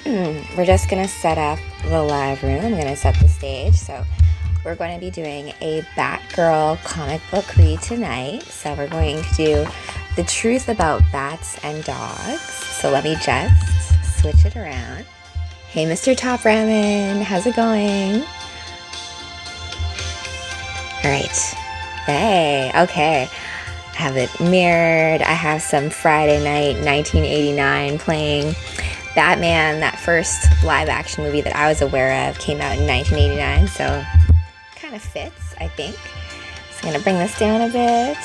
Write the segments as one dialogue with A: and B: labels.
A: We're just gonna set up the live room. I'm gonna set the stage. So we're going to be doing a Batgirl comic book read tonight. So we're going to do the truth about bats and dogs. So let me just switch it around. Hey, Mr. Top Ramen, how's it going? All right. Hey, okay. I have it mirrored. I have some Friday night 1989 playing. Batman, that first live action movie that I was aware of, came out in 1989, so kind of fits, I think. So I'm gonna bring this down a bit.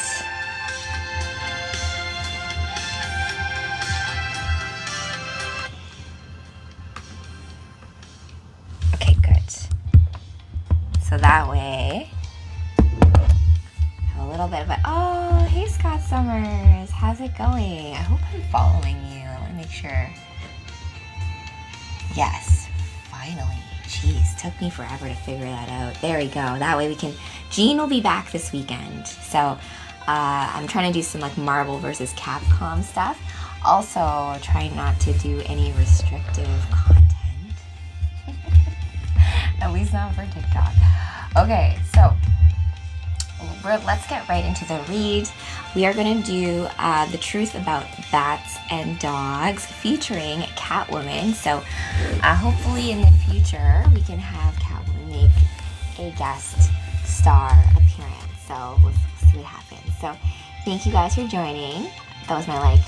A: Okay, good. So that way, have a little bit of a, oh, hey Scott Summers, how's it going? I hope I'm following you. Let me make sure. Yes, finally. Jeez, took me forever to figure that out. There we go. That way we can, Jean will be back this weekend. So I'm trying to do some like Marvel versus Capcom stuff. Also trying not to do any restrictive content. At least not for TikTok. Okay, so let's get right into the read. We are going to do The Truth About Bats and Dogs featuring Catwoman. So hopefully in the future we can have Catwoman make a guest star appearance. So we'll see what happens. So thank you guys for joining. That was my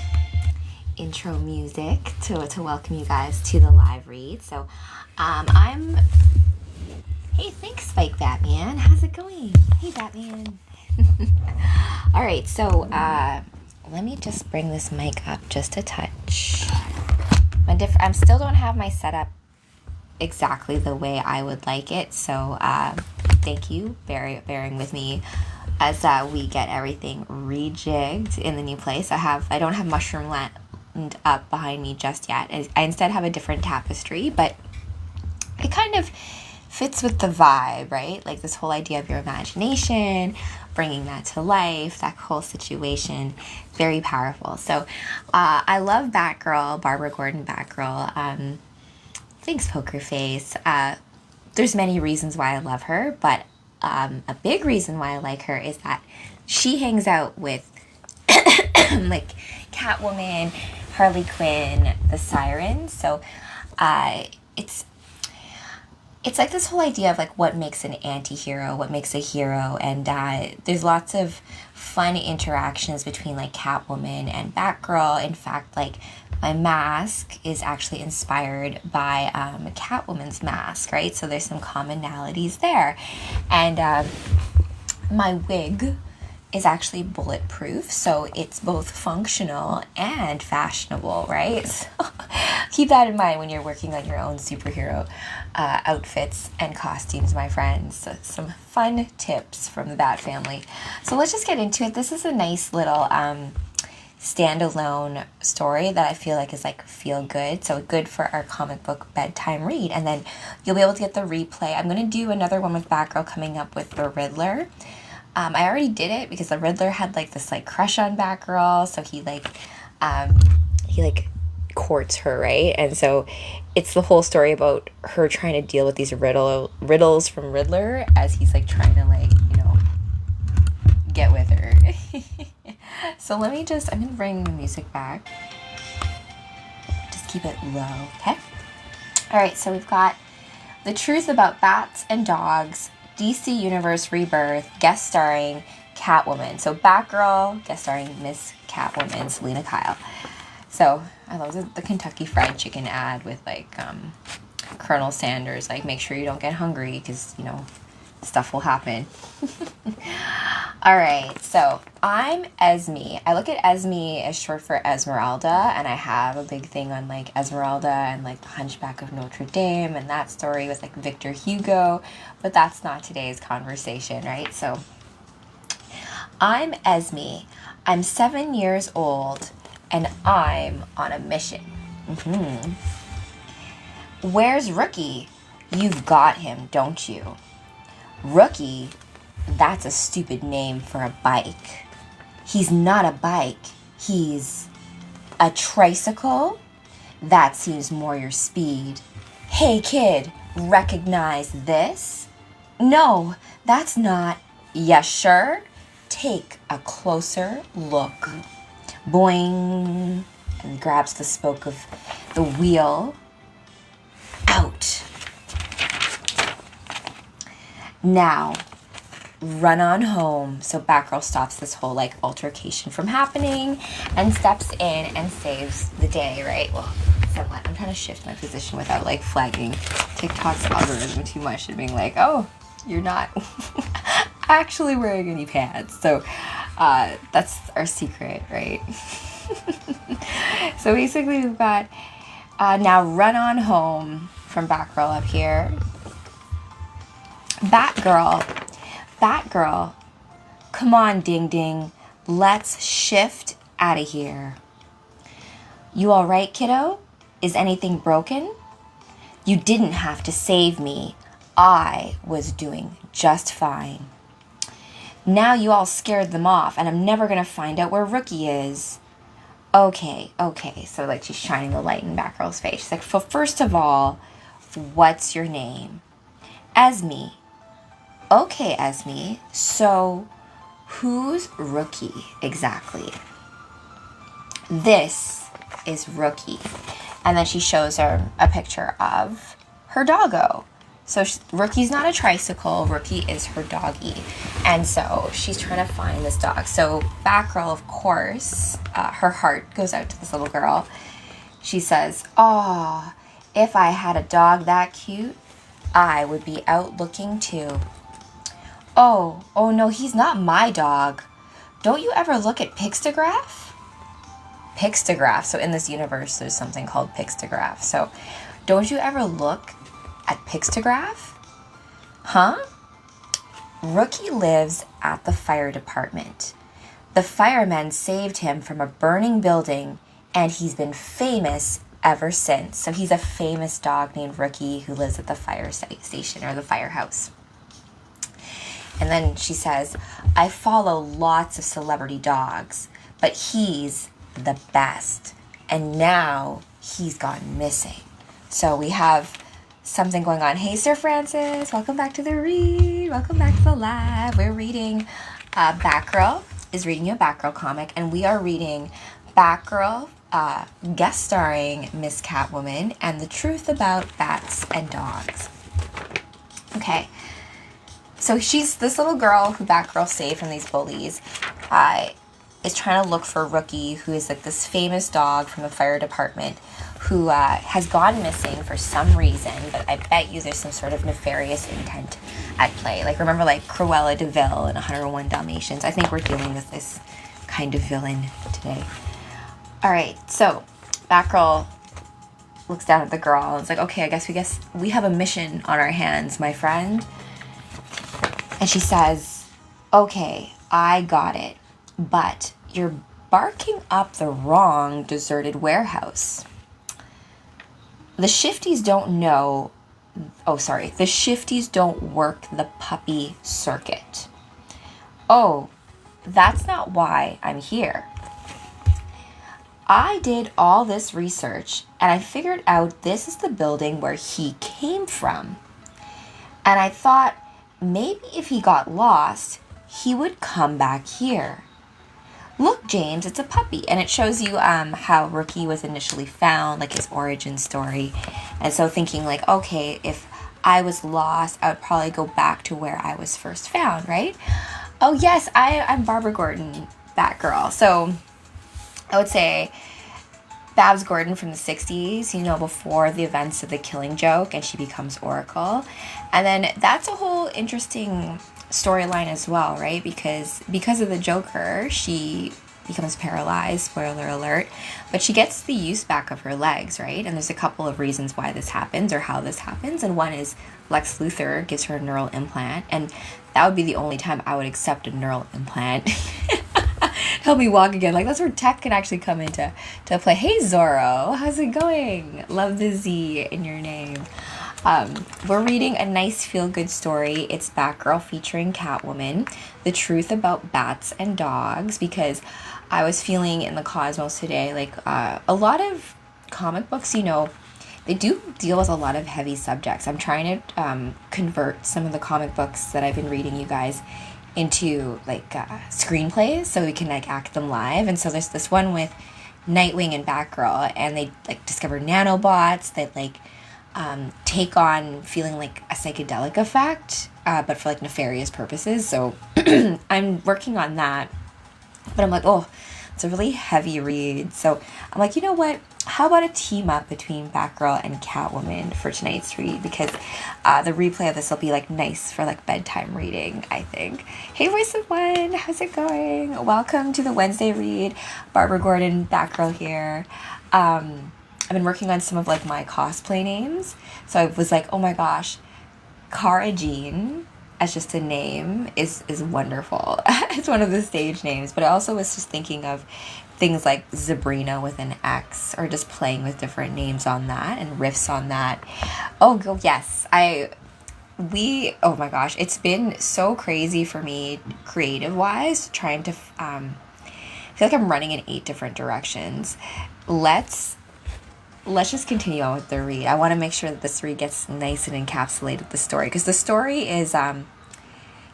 A: intro music to welcome you guys to the live read. So hey, thanks Spike Batman. How's it going? Hey Batman. All right, so let me just bring this mic up just a touch. I still don't have my setup exactly the way I would like it, so thank you bearing with me as we get everything rejigged in the new place. I don't have Mushroom Land up behind me just yet. I instead have a different tapestry, but it kind of fits with the vibe, right? Like this whole idea of your imagination, bringing that to life, that whole situation, very powerful. So I love Batgirl, Barbara Gordon Batgirl. Thanks, Poker Face. There's many reasons why I love her, but a big reason why I like her is that she hangs out with like Catwoman, Harley Quinn, the Sirens. So it's like this whole idea of like what makes an anti-hero, what makes a hero, and there's lots of fun interactions between like Catwoman and Batgirl. In fact, like my mask is actually inspired by Catwoman's mask, right? So there's some commonalities there. And my wig is actually bulletproof, so it's both functional and fashionable, right? So keep that in mind when you're working on your own superhero outfits and costumes, my friends. So some fun tips from the Bat family. So let's just get into it. This is a nice little standalone story that I feel like is like feel good, so good for our comic book bedtime read. And then you'll be able to get the replay. I'm going to do another one with Batgirl coming up with the Riddler. I already did it because the Riddler had like this like crush on Batgirl, so he courts her, right? And so it's the whole story about her trying to deal with these riddles from Riddler as he's like trying to get with her. So I'm gonna bring the music back. Just keep it low, okay? All right, so we've got The Truth About Bats and Dogs, DC Universe Rebirth, guest starring Catwoman. So Batgirl, guest starring Miss Catwoman, Selena Kyle. So I love the Kentucky Fried Chicken ad with like Colonel Sanders, like make sure you don't get hungry because stuff will happen. All right, so I'm Esme. I look at Esme as short for Esmeralda, and I have a big thing on like Esmeralda and like the Hunchback of Notre Dame and that story with like Victor Hugo, but that's not today's conversation, right? So I'm Esme. I'm 7 years old, and I'm on a mission. Where's Rookie? You've got him, don't you? Rookie? That's a stupid name for a bike. He's not a bike. He's a tricycle? That seems more your speed. Hey kid, recognize this? No, that's not. Yes, sure. Take a closer look. Boing. And grabs the spoke of the wheel. Out. Now, run on home. So Batgirl stops this whole like altercation from happening and steps in and saves the day, right? Well, somewhat. I'm trying to shift my position without like flagging TikTok's algorithm too much and being like, oh, you're not actually wearing any pants. So that's our secret, right? So basically we've got now run on home from Batgirl up here. Batgirl, come on, Ding Ding, let's shift out of here. You all right, kiddo? Is anything broken? You didn't have to save me. I was doing just fine. Now you all scared them off, and I'm never gonna find out where Rookie is. Okay, so like she's shining the light in Batgirl's face. She's like, first of all, what's your name? Esme. Okay, Esme, so who's Rookie exactly? This is Rookie. And then she shows her a picture of her doggo. So Rookie's not a tricycle, Rookie is her doggy. And so she's trying to find this dog. So Batgirl, of course, her heart goes out to this little girl. She says, "Aw, if I had a dog that cute, I would be out looking too." Oh no, he's not my dog. Don't you ever look at Pixtograph? Pixtograph. So in this universe, there's something called Pixtograph. So don't you ever look at Pixtograph? Huh? Rookie lives at the fire department. The firemen saved him from a burning building, and he's been famous ever since. So he's a famous dog named Rookie who lives at the fire station or the firehouse. And then she says, I follow lots of celebrity dogs, but he's the best. And now he's gone missing. So we have something going on. Hey, Sir Francis, welcome back to the read. Welcome back to the live. We're reading Batgirl is reading a Batgirl comic, and we are reading Batgirl guest starring Miss Catwoman and the truth about bats and dogs. Okay. So she's this little girl who Batgirl saved from these bullies, is trying to look for Rookie, who is like this famous dog from the fire department who has gone missing for some reason, but I bet you there's some sort of nefarious intent at play. Like, remember like Cruella de Vil in 101 Dalmatians? I think we're dealing with this kind of villain today. All right, so Batgirl looks down at the girl and is like, okay, I guess we have a mission on our hands, my friend. And she says, okay, I got it, but you're barking up the wrong deserted warehouse. The shifties don't work the puppy circuit. Oh, that's not why I'm here. I did all this research and I figured out this is the building where he came from. And I thought, maybe if he got lost, he would come back here. Look, James, it's a puppy. And it shows you how Rookie was initially found, like his origin story. And so thinking like, okay, if I was lost, I would probably go back to where I was first found, right? Oh, yes, I'm Barbara Gordon, Batgirl. So I would say Babs Gordon from the 60s, you know, before the events of The Killing Joke, and she becomes Oracle. And then that's a whole interesting storyline as well, right? Because of the Joker, she becomes paralyzed, spoiler alert, but she gets the use back of her legs, right? And there's a couple of reasons why this happens or how this happens. And one is Lex Luthor gives her a neural implant, and that would be the only time I would accept a neural implant. Help me walk again. Like, that's where tech can actually come into play. Hey, Zorro, how's it going? Love the Z in your name. We're reading a nice feel-good story. It's Batgirl featuring Catwoman, the truth about bats and dogs, because I was feeling in the cosmos today, like, a lot of comic books, you know, they do deal with a lot of heavy subjects. I'm trying to convert some of the comic books that I've been reading, you guys, into like screenplays so we can like act them live. And so there's this one with Nightwing and Batgirl, and they like discover nanobots that like take on feeling like a psychedelic effect, but for like nefarious purposes. So I'm working on that, but I'm like, oh, it's a really heavy read. So I'm like, you know what? How about a team up between Batgirl and Catwoman for tonight's read? Because the replay of this will be like nice for like bedtime reading, I think. Hey, Voice of One, how's it going? Welcome to the Wednesday read. Barbara Gordon, Batgirl here. I've been working on some of like my cosplay names. So I was like, oh my gosh, Cara Jean as just a name is wonderful. It's one of the stage names, but I also was just thinking of things like Sabrina with an X, or just playing with different names on that and riffs on that. Oh, yes. Oh my gosh, it's been so crazy for me creative-wise, trying to, I feel like I'm running in 8 different directions. Let's just continue on with the read. I want to make sure that this read gets nice and encapsulated the story, because the story is,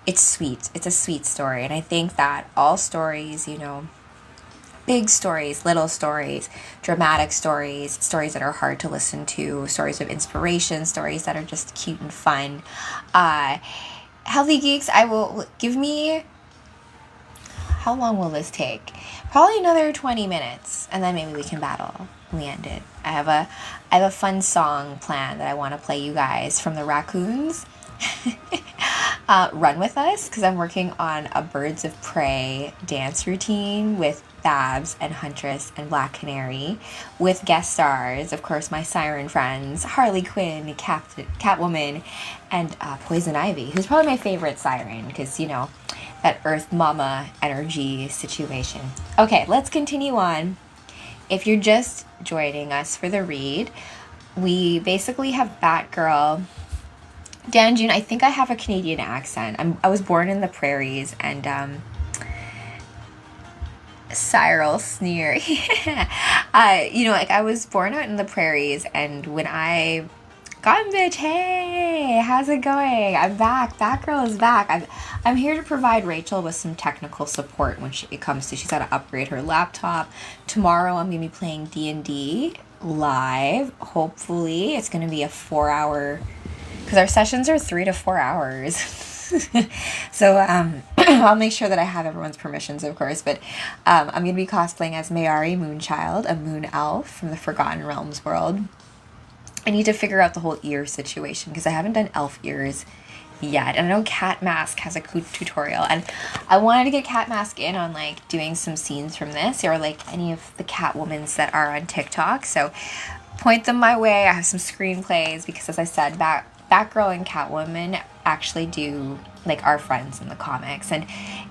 A: it's sweet. It's a sweet story, and I think that all stories, you know, big stories, little stories, dramatic stories, stories that are hard to listen to, stories of inspiration, stories that are just cute and fun. Healthy Geeks, give me, how long will this take? Probably another 20 minutes, and then maybe we can battle. We end it. I have a fun song planned that I want to play you guys from the Raccoons. Run with us, because I'm working on a Birds of Prey dance routine with Babs and Huntress and Black Canary, with guest stars, of course, my siren friends, Harley Quinn, Catwoman, and Poison Ivy, who's probably my favorite siren, because, you know, that Earth Mama energy situation. Okay, let's continue on. If you're just joining us for the read, we basically have Batgirl. Dan June, I think I have a Canadian accent. I was born in the prairies, and Cyril Sneer. You know, like, I was born out in the prairies, and when I got bitch, hey, how's it going? I'm back. Batgirl is back. I'm here to provide Rachel with some technical support when it comes to, she's got to upgrade her laptop. Tomorrow I'm gonna be playing D&D live. Hopefully it's gonna be a 4-hour, because our sessions are 3 to 4 hours. So I'll make sure that I have everyone's permissions, of course, but I'm going to be cosplaying as Mayari Moonchild, a moon elf from the Forgotten Realms world. I need to figure out the whole ear situation, because I haven't done elf ears yet. And I know Cat Mask has a tutorial, and I wanted to get Cat Mask in on like doing some scenes from this, or like any of the Catwomans that are on TikTok. So point them my way. I have some screenplays, because as I said, Batgirl and Catwoman actually do, like, are friends in the comics, and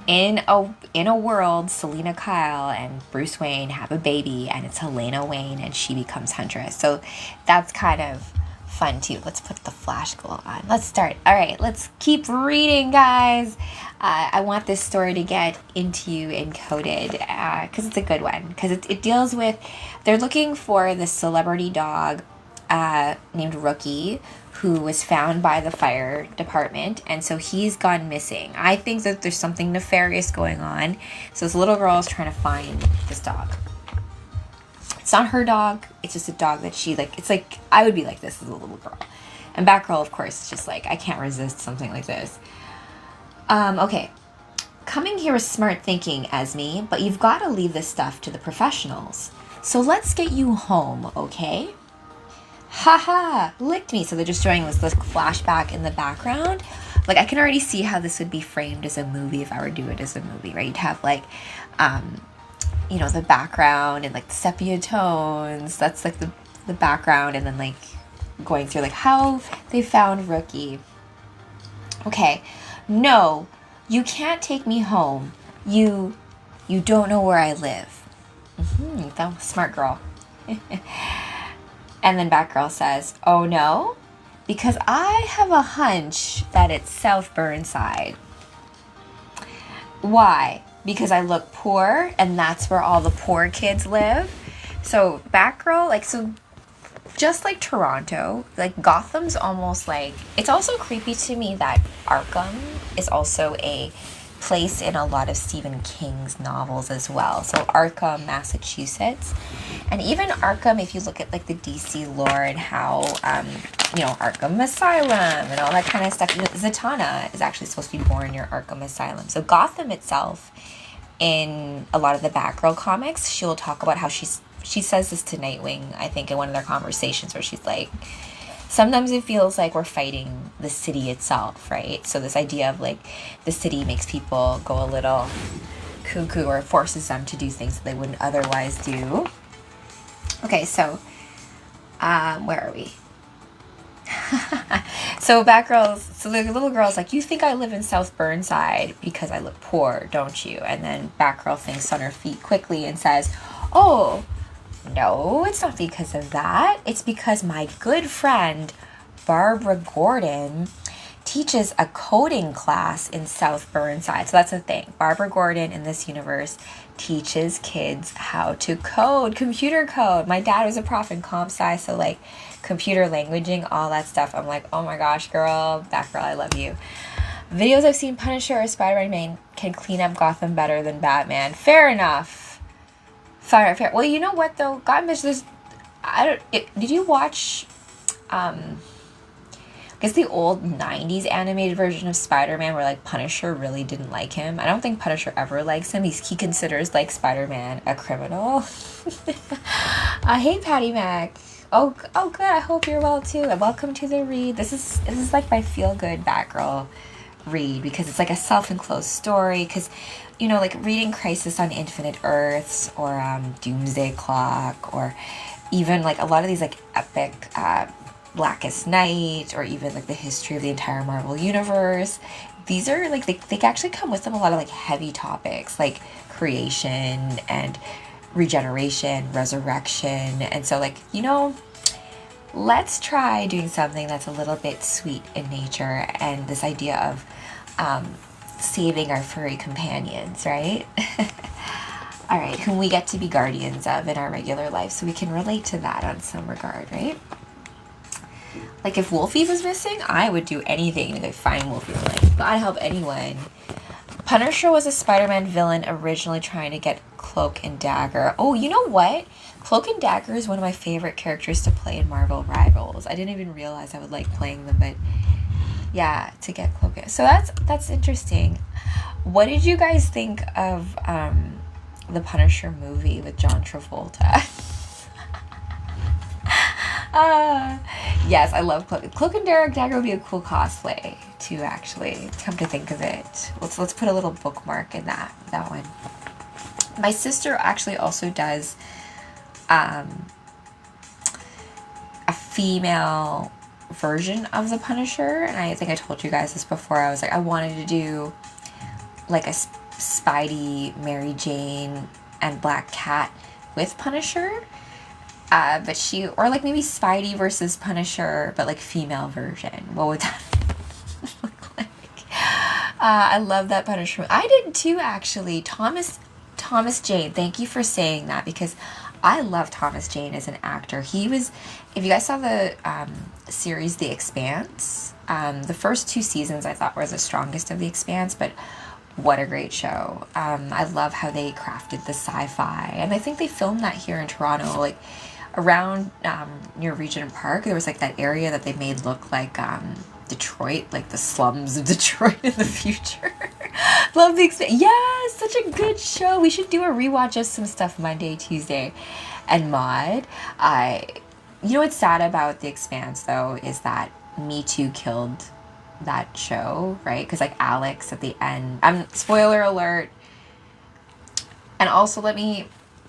A: in a world, Selena Kyle and Bruce Wayne have a baby, and it's Helena Wayne, and she becomes Huntress. So that's kind of fun too. Let's put the flash glow on. Let's start. All right, let's keep reading, guys. I want this story to get into you encoded, because it's a good one, because it deals with, they're looking for this celebrity dog named Rookie, who was found by the fire department, and so he's gone missing. I think that there's something nefarious going on. So this little girl is trying to find this dog. It's not her dog, it's just a dog that she, like, it's like, I would be like this as a little girl. And Batgirl, of course, is just like, I can't resist something like this. Okay. Coming here is smart thinking, Esme, but you've got to leave this stuff to the professionals. So let's get you home, okay? Haha, licked me. So they're just showing this flashback in the background. Like, I can already see how this would be framed as a movie if I were to do it as a movie, right? You'd have, like, you know, the background and, like, the sepia tones. That's, like, the background, and then, like, going through, like, how they found Rookie. Okay. No, you can't take me home. You don't know where I live. That was smart girl. And then Batgirl says, oh no? Because I have a hunch that it's South Burnside. Why? Because I look poor, and that's where all the poor kids live? So Batgirl, like, so just like Toronto, like Gotham's almost like, it's also creepy to me that Arkham is also a place in a lot of Stephen King's novels as well. So Arkham, Massachusetts, and even Arkham, if you look at like the DC lore and how, you know, Arkham Asylum and all that kind of stuff. You know, Zatanna is actually supposed to be born near Arkham Asylum. So Gotham itself, in a lot of the Batgirl comics, she'll talk about how she says this to Nightwing, I think, in one of their conversations, where she's like, sometimes it feels like we're fighting the city itself, right? So this idea of like the city makes people go a little cuckoo or forces them to do things that they wouldn't otherwise do. Okay, so where are we? So Batgirl's, so the little girl's like, you think I live in South Burnside because I look poor, don't you? And then Batgirl thinks on her feet quickly and says, oh, no, it's not because of that. It's because my good friend, Barbara Gordon, teaches a coding class in South Burnside. So that's the thing. Barbara Gordon in this universe teaches kids how to code, computer code. My dad was a prof in comp sci, so like computer languaging, all that stuff. I'm like, oh my gosh, girl, Batgirl, I love you. Videos I've seen, Punisher or Spider-Man can clean up Gotham better than Batman. Fair enough. Fair. Well, you know what though? God, there's, did you watch, I guess the old 90s animated version of Spider-Man where like Punisher really didn't like him? I don't think Punisher ever likes him. He considers like Spider-Man a criminal. Hey Patty Mac. Oh good. I hope you're well too. And welcome to the read. This is like my feel-good Batgirl read because it's like a self-enclosed story. Because, you know, like reading Crisis on Infinite Earths or Doomsday Clock, or even like a lot of these like epic Blackest Night, or even like the history of the entire Marvel universe, these are like they actually come with them a lot of like heavy topics like creation and regeneration, resurrection. And so like, you know, let's try doing something that's a little bit sweet in nature, and this idea of saving our furry companions, right? All right, whom we get to be guardians of in our regular life, so we can relate to that on some regard, right? Like if Wolfie was missing, I would do anything to find Wolfie. Like, God help anyone. Punisher was a Spider-Man villain originally trying to get Cloak and Dagger. Oh, you know what? Cloak and Dagger is one of my favorite characters to play in Marvel Rivals. I didn't even realize I would like playing them, but yeah, to get Cloak. So that's interesting. What did you guys think of the Punisher movie with John Travolta? Yes, I love Cloak and Dagger would be a cool cosplay too, actually, come to think of it. Let's put a little bookmark in that one. My sister actually also does a female version of the Punisher, and I think I told you guys this before. I was like, I wanted to do like a Spidey, Mary Jane, and Black Cat with Punisher. But or like maybe Spidey versus Punisher, but like female version. What would that look like? I love that Punisher. I did too, actually. Thomas Jane, thank you for saying that, because I love Thomas Jane as an actor. He was, if you guys saw the series The Expanse, the first 2 seasons I thought were the strongest of The Expanse, but what a great show. I love how they crafted the sci-fi, and I think they filmed that here in Toronto, like around near Regent Park. There was like that area that they made look like Detroit, like the slums of Detroit in the future. Love The Expanse. Yes, such a good show. We should do a rewatch of some stuff Monday, Tuesday, and Maud. You know what's sad about The Expanse though is that Me Too killed that show, right? Because like Alex at the end, spoiler alert. And also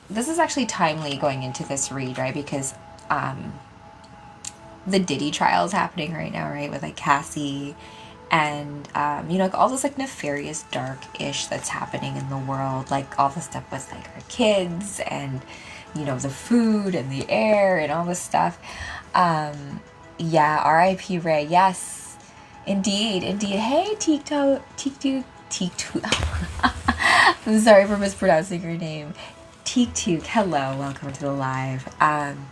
A: this is actually timely going into this read, right? Because the Diddy trial is happening right now, right? With like Cassie and, you know, like all this like nefarious dark-ish that's happening in the world. Like all the stuff with like our kids and, you know, the food and the air and all this stuff. Yeah, R.I.P. Ray. Yes, indeed. Hey, Tiktu. I'm sorry for mispronouncing your name. Teak Took, hello, welcome to the live. I'm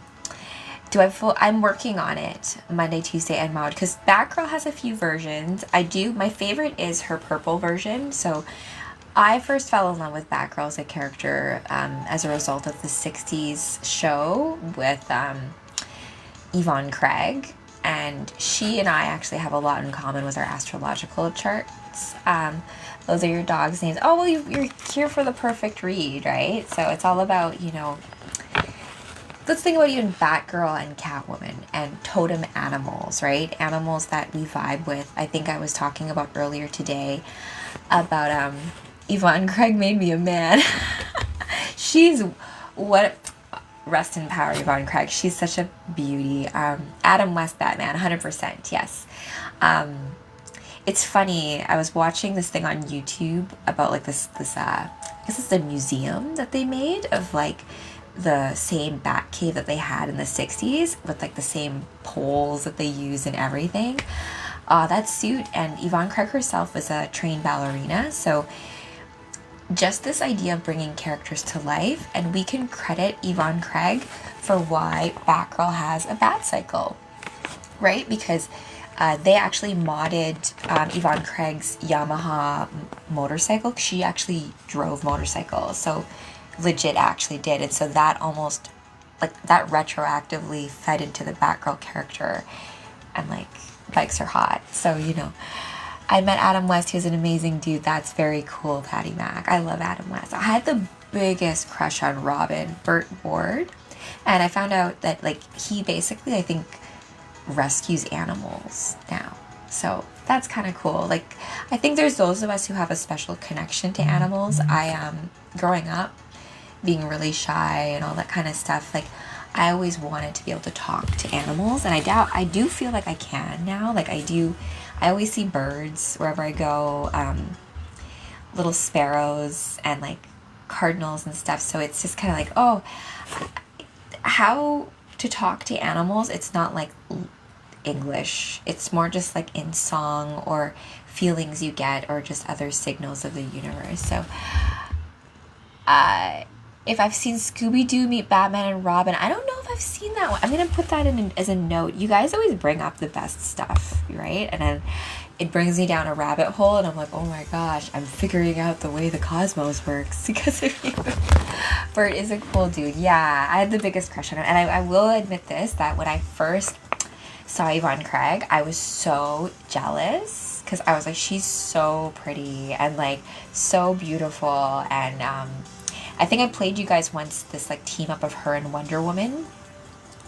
A: working on it Monday, Tuesday, and Mod, because Batgirl has a few versions. My favorite is her purple version. So I first fell in love with Batgirl as a character as a result of the 60s show with Yvonne Craig. And she and I actually have a lot in common with our astrological charts. Those are your dog's names. Oh, well, you're here for the perfect read, right? So it's all about, let's think about even Batgirl and Catwoman and totem animals, right? Animals that we vibe with. I think I was talking about earlier today about Yvonne Craig made me a man. She's rest in power, Yvonne Craig. She's such a beauty. Adam West Batman, 100%, yes. It's funny, I was watching this thing on YouTube about like this I guess it's a museum that they made of like the same Batcave that they had in the 60s with like the same poles that they use and everything. That suit, and Yvonne Craig herself is a trained ballerina, so just this idea of bringing characters to life, and we can credit Yvonne Craig for why Batgirl has a bat cycle, right? Because they actually modded Yvonne Craig's Yamaha motorcycle. She actually drove motorcycles, so legit actually did. And so that almost, like, that retroactively fed into the Batgirl character, and like, bikes are hot. So, I met Adam West. He was an amazing dude. That's very cool, Patty Mac. I love Adam West. I had the biggest crush on Robin, Burt Ward. And I found out that, like, he basically, I think, rescues animals now. So that's kind of cool. Like, I think there's those of us who have a special connection to animals. Growing up, being really shy and all that kind of stuff, like, I always wanted to be able to talk to animals. And I do feel like I can now. Like, I always see birds wherever I go, little sparrows and like cardinals and stuff. So it's just kind of like, oh, how to talk to animals. It's not like English. It's more just like in song or feelings you get or just other signals of the universe. So if I've seen Scooby-Doo meet Batman and Robin, I don't know if I've seen that one. I'm going to put that in as a note. You guys always bring up the best stuff, right? And then it brings me down a rabbit hole, and I'm like, oh my gosh, I'm figuring out the way the cosmos works because of you. Bert is a cool dude. Yeah, I had the biggest crush on him. And I will admit this, that when I first saw Yvonne Craig, I was so jealous because I was like, she's so pretty and like so beautiful. And I think I played you guys once this like team up of her and Wonder Woman.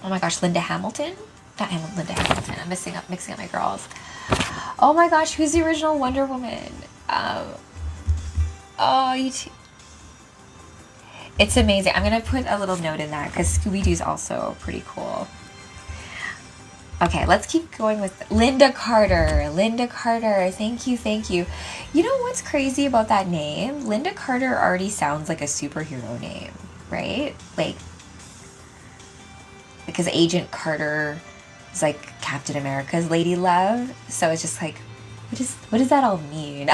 A: Oh my gosh, Linda Hamilton? Linda Hamilton. I'm mixing up my girls. Oh my gosh, who's the original Wonder Woman? It's amazing. I'm gonna put a little note in that because Scooby-Doo's also pretty cool. Okay, let's keep going with Linda Carter. Linda Carter, thank you. You know what's crazy about that name? Linda Carter already sounds like a superhero name, right? Like, because Agent Carter is like Captain America's lady love. So it's just like, what does that all mean?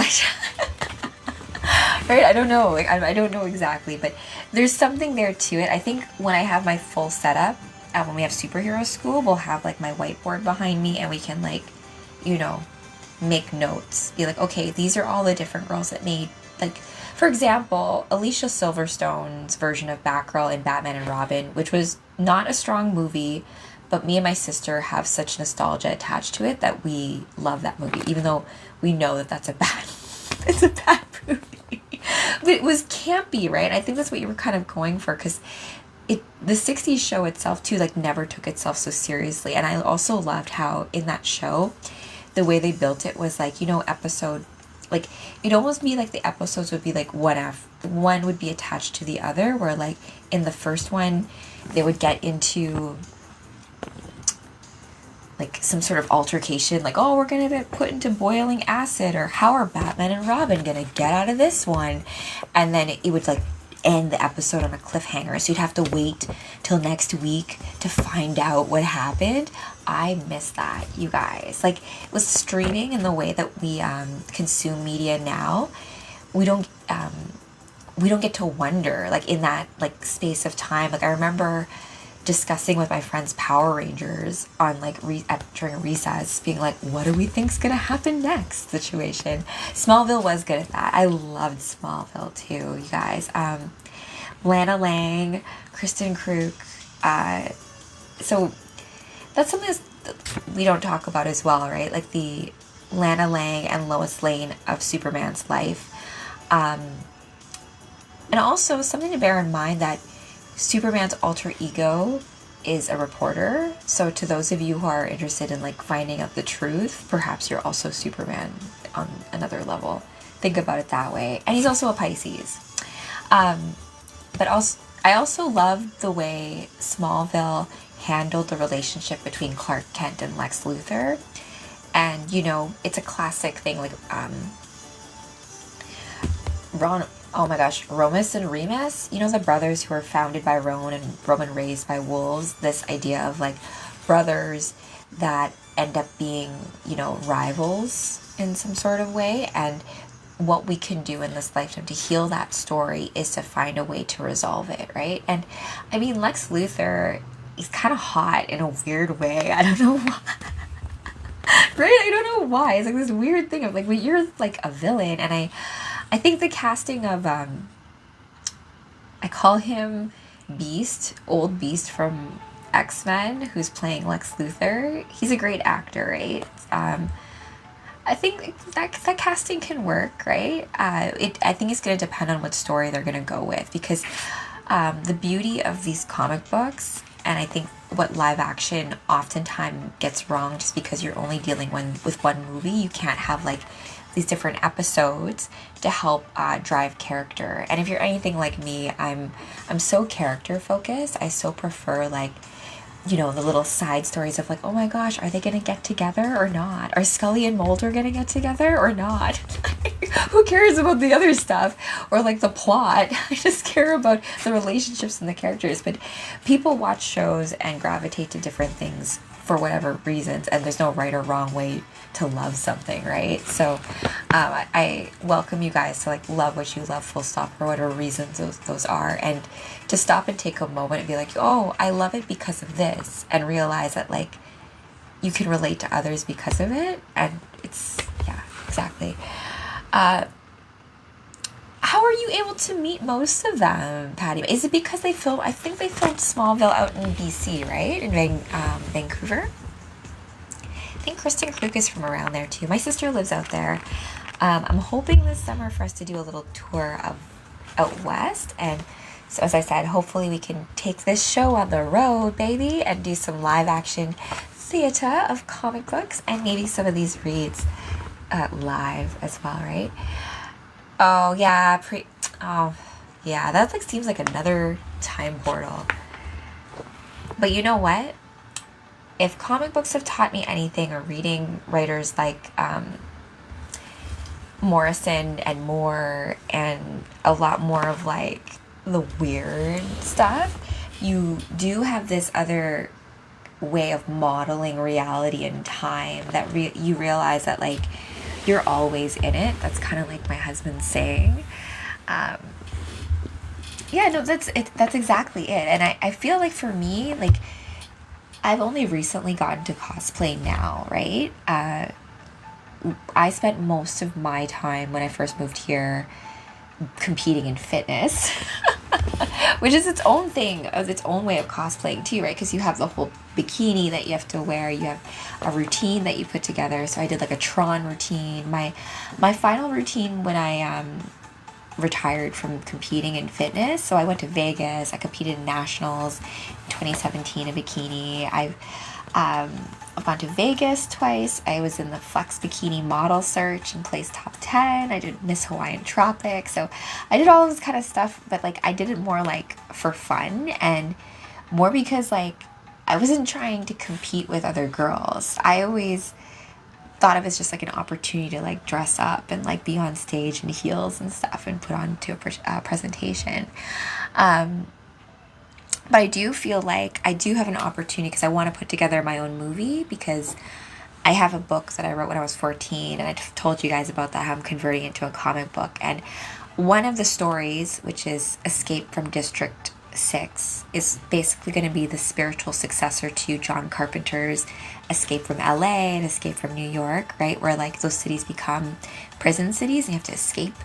A: Right? I don't know. Like, I don't know exactly, but there's something there to it. I think when I have my full setup, when we have superhero school, we'll have like my whiteboard behind me and we can like, make notes. Be like, okay, these are all the different girls that made, like, for example, Alicia Silverstone's version of Batgirl in Batman and Robin, which was not a strong movie, but me and my sister have such nostalgia attached to it that we love that movie, even though we know that it's a bad movie. But it was campy, right? I think that's what you were kind of going for, because the 60s show itself too, like, never took itself so seriously. And I also loved how in that show, the way they built it was like, episode, like, it'd almost be like the episodes would be like one would be attached to the other, where like in the first one they would get into like some sort of altercation, like, oh, we're gonna get put into boiling acid, or how are Batman and Robin gonna get out of this one? And then it would like end the episode on a cliffhanger, so you'd have to wait till next week to find out what happened. I miss that, you guys. Like, with streaming and the way that we consume media now, we don't we don't get to wonder, like, in that, like, space of time. Like, I remember discussing with my friends Power Rangers on, like, during recess, being like, what do we think's gonna happen next situation. Smallville was good at that. I loved Smallville too, you guys. Lana Lang, Kristen Krug, so that's something we don't talk about as well, right? Like the Lana Lang and Lois Lane of Superman's life. And also something to bear in mind that Superman's alter ego is a reporter. So to those of you who are interested in like finding out the truth, perhaps you're also Superman on another level. Think about it that way. And he's also a Pisces. But also, I also loved the way Smallville handled the relationship between Clark Kent and Lex Luthor. And, you know, it's a classic thing, like, Romus and Remus, you know, the brothers who were founded by Roman and raised by wolves. This idea of, like, brothers that end up being, you know, rivals in some sort of way. And what we can do in this lifetime to heal that story is to find a way to resolve it, right? And, I mean, Lex Luthor, he's kind of hot in a weird way. I don't know why. Right? I don't know why. It's like this weird thing of like, well, you're like a villain. And I think the casting of, I call him Beast, old Beast from X-Men, who's playing Lex Luthor. He's a great actor, right? I think that casting can work, right? I think it's going to depend on what story they're going to go with, because the beauty of these comic books, and I think what live action oftentimes gets wrong, just because you're only dealing with one movie, you can't have like these different episodes to help drive character. And if you're anything like me, I'm so character focused. I so prefer, like, you know, the little side stories of like, oh my gosh, are they gonna get together or not? Are Scully and Mulder gonna get together or not? Who cares about the other stuff or like the plot? I just care about the relationships and the characters. But people watch shows and gravitate to different things for whatever reasons, and there's no right or wrong way to love something, right? So I welcome you guys to like love what you love, full stop, for whatever reasons those are, and to stop and take a moment and be like, oh, I love it because of this, and realize that like you can relate to others because of it. And it's, yeah, exactly. How are you able to meet most of them, Patty? Is it because I think they filmed Smallville out in BC, right? In Vancouver? I think Kristen Krug is from around there too. My sister lives out there. I'm hoping this summer for us to do a little tour of out west. And so, as I said, hopefully we can take this show on the road, baby, and do some live action theater of comic books and maybe some of these reads live as well, right? Oh, yeah. Yeah, that like seems like another time portal. But you know what? If comic books have taught me anything, or reading writers like Morrison and Moore, and a lot more of like the weird stuff, you do have this other way of modeling reality and time that you realize that like you're always in it. That's kind of like my husband's saying. Yeah, no, that's exactly it. And I feel like for me, like, I've only recently gotten to cosplay now, right? I spent most of my time when I first moved here competing in fitness, which is its own thing, its own way of cosplaying too, right? Because you have the whole bikini that you have to wear, you have a routine that you put together. So I did like a Tron routine. My final routine when I retired from competing in fitness, so I went to Vegas, I competed in nationals in 2017 in bikini. I've gone to Vegas twice. I was in the Flex Bikini Model Search and placed top 10. I did Miss Hawaiian Tropic. So I did all this kind of stuff, but like I did it more like for fun, and more because like I wasn't trying to compete with other girls. I always thought of it as just like an opportunity to like dress up and like be on stage in heels and stuff and put on to a presentation. But I do feel like I do have an opportunity, because I want to put together my own movie, because I have a book that I wrote when I was 14, and I told you guys about that, how I'm converting it into a comic book. And one of the stories, which is Escape from District 6, is basically going to be the spiritual successor to John Carpenter's Escape from LA and Escape from New York, right? Where like those cities become prison cities and you have to escape.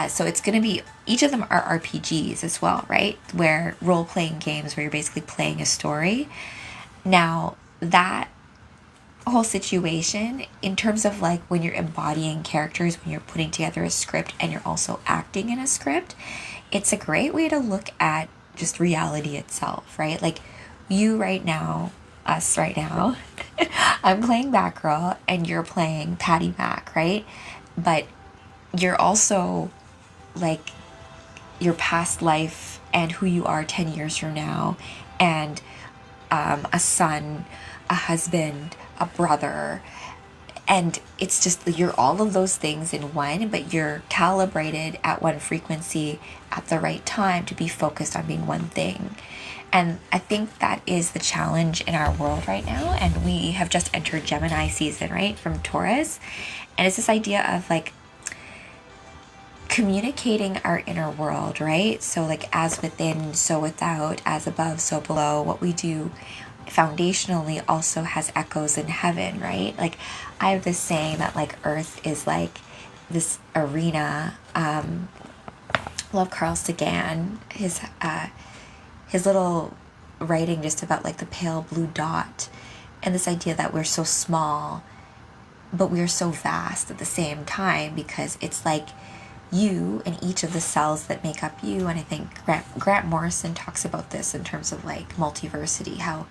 A: So it's going to be, each of them are RPGs as well, right? Where role-playing games where you're basically playing a story. Now, that whole situation, in terms of like when you're embodying characters, when you're putting together a script and you're also acting in a script, it's a great way to look at just reality itself, right? Like you right now, us right now, I'm playing Batgirl and you're playing Patty Mac, right? But you're also like your past life and who you are 10 years from now, and a son, a husband, a brother, and it's just you're all of those things in one, but you're calibrated at one frequency at the right time to be focused on being one thing. And I think that is the challenge in our world right now. And we have just entered Gemini season, right, from Taurus. And it's this idea of like communicating our inner world, right? So like as within, so without, as above, so below. What we do foundationally also has echoes in heaven, right? Like I have this saying that like Earth is like this arena. Love Carl Sagan, his little writing just about like the pale blue dot and this idea that we're so small but we're so vast at the same time, because it's like you and each of the cells that make up you. And I think Grant Morrison talks about this in terms of like multiversity, how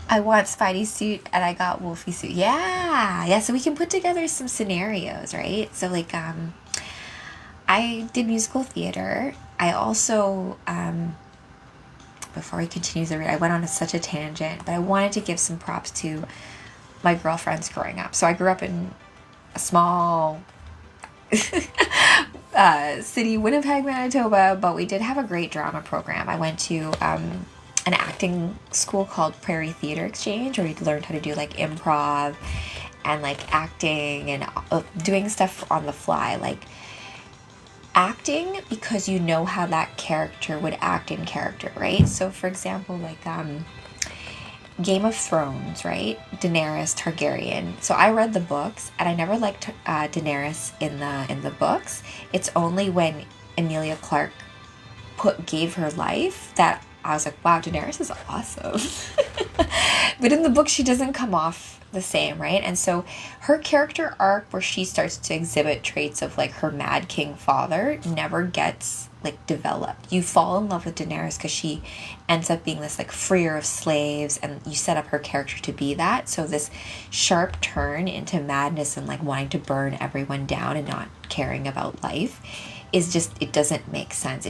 A: I want Spidey suit and I got Wolfie suit. Yeah, so we can put together some scenarios, right? So like I did musical theater. I also before I continue the read, I went on such a tangent, but I wanted to give some props to my girlfriends growing up. So I grew up in a small city, Winnipeg, Manitoba, but we did have a great drama program. I went to an acting school called Prairie Theater Exchange, where we learned how to do like improv and like acting and doing stuff on the fly, like acting because you know how that character would act in character, right? So for example, like Game of Thrones, right? Daenerys Targaryen. So I read the books and I never liked Daenerys in the books. It's only when Emilia Clarke gave her life that I was like, wow, Daenerys is awesome. But in the book, she doesn't come off the same, right? And so her character arc, where she starts to exhibit traits of like her Mad King father, never gets like developed. You fall in love with Daenerys because she ends up being this like freer of slaves, and you set up her character to be that. So this sharp turn into madness and like wanting to burn everyone down and not caring about life is just, it doesn't make sense.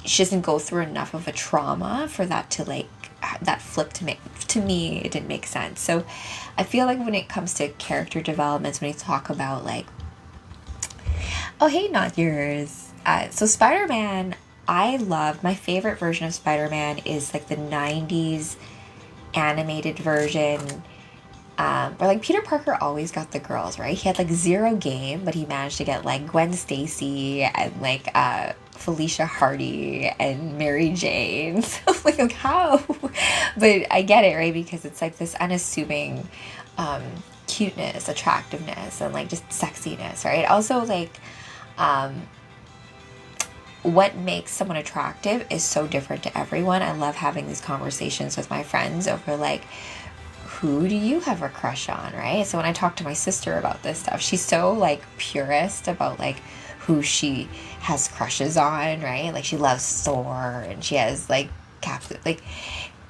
A: She doesn't go through enough of a trauma for that to like, that flip to me, it didn't make sense. So I feel like when it comes to character developments, when you talk about like, oh, hey, not yours. So Spider-Man, I love, my favorite version of Spider-Man is like the 90s animated version, where like Peter Parker always got the girls, right? He had like zero game, but he managed to get like Gwen Stacy and like Felicia Hardy and Mary Jane. So like how? But I get it, right? Because it's like this unassuming cuteness, attractiveness, and like just sexiness, right? Also like what makes someone attractive is so different to everyone. I love having these conversations with my friends over like, who do you have a crush on, right? So when I talk to my sister about this stuff, she's so like purist about like who she has crushes on, right? Like she loves Thor, and she has like like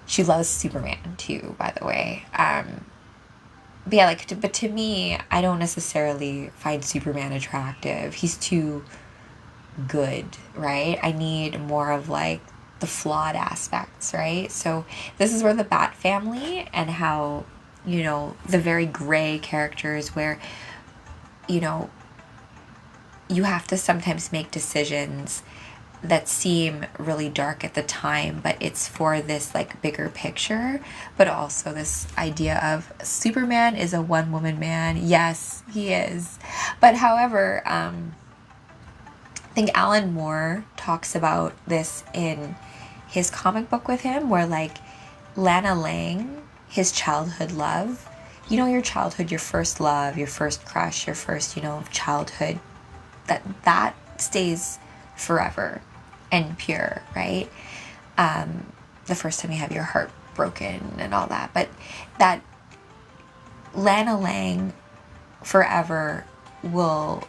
A: she loves Superman too, by the way. But yeah, like but to me, I don't necessarily find Superman attractive. He's too good, right? I need more of like the flawed aspects, right? So this is where the Bat family and how, you know, the very gray characters where, you know, you have to sometimes make decisions that seem really dark at the time, but it's for this like bigger picture, but also this idea of Superman is a one-woman man. Yes, he is. But however, I think Alan Moore talks about this in his comic book with him, where like Lana Lang, his childhood love, you know, your childhood, your first love, your first crush, your first, you know, childhood, that stays forever and pure, right? The first time you have your heart broken and all that, but that Lana Lang forever will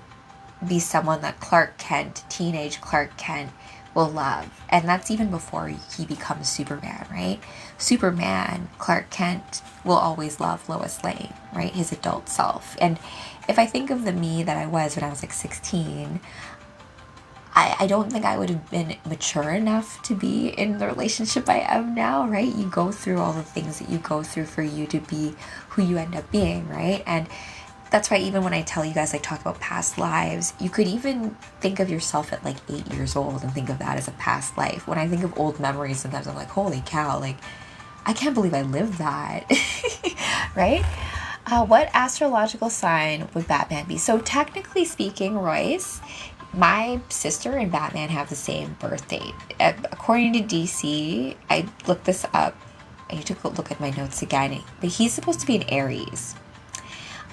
A: be someone that Clark Kent, teenage Clark Kent, will love. And that's even before he becomes Superman, right? Superman, Clark Kent, will always love Lois Lane, right? His adult self. And if I think of the me that I was when I was like 16, I don't think I would have been mature enough to be in the relationship I am now, right? You go through all the things that you go through for you to be who you end up being, right? And that's why even when I tell you guys, like, talk about past lives, you could even think of yourself at like 8 years old and think of that as a past life. When I think of old memories, sometimes I'm like, holy cow, like, I can't believe I lived that, right? What astrological sign would Batman be? So technically speaking, Royce, my sister and Batman have the same birth date. According to DC, I looked this up. I need to look at my notes again. But he's supposed to be an Aries.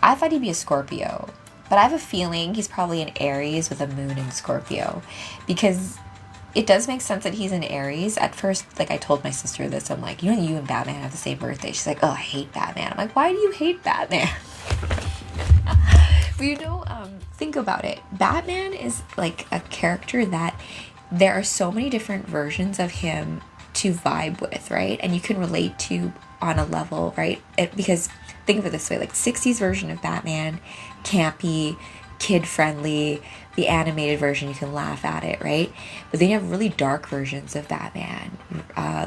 A: I thought he'd be a Scorpio. But I have a feeling he's probably an Aries with a moon in Scorpio. Because it does make sense that he's an Aries. At first, like, I told my sister this. I'm like, you know, you and Batman have the same birthday. She's like, oh, I hate Batman. I'm like, why do you hate Batman? But you know, think about it. Batman is like a character that there are so many different versions of him to vibe with, right? And you can relate to on a level, right? Because think of it this way, like 60s version of Batman, campy, kid-friendly, the animated version, you can laugh at it, right? But then you have really dark versions of Batman,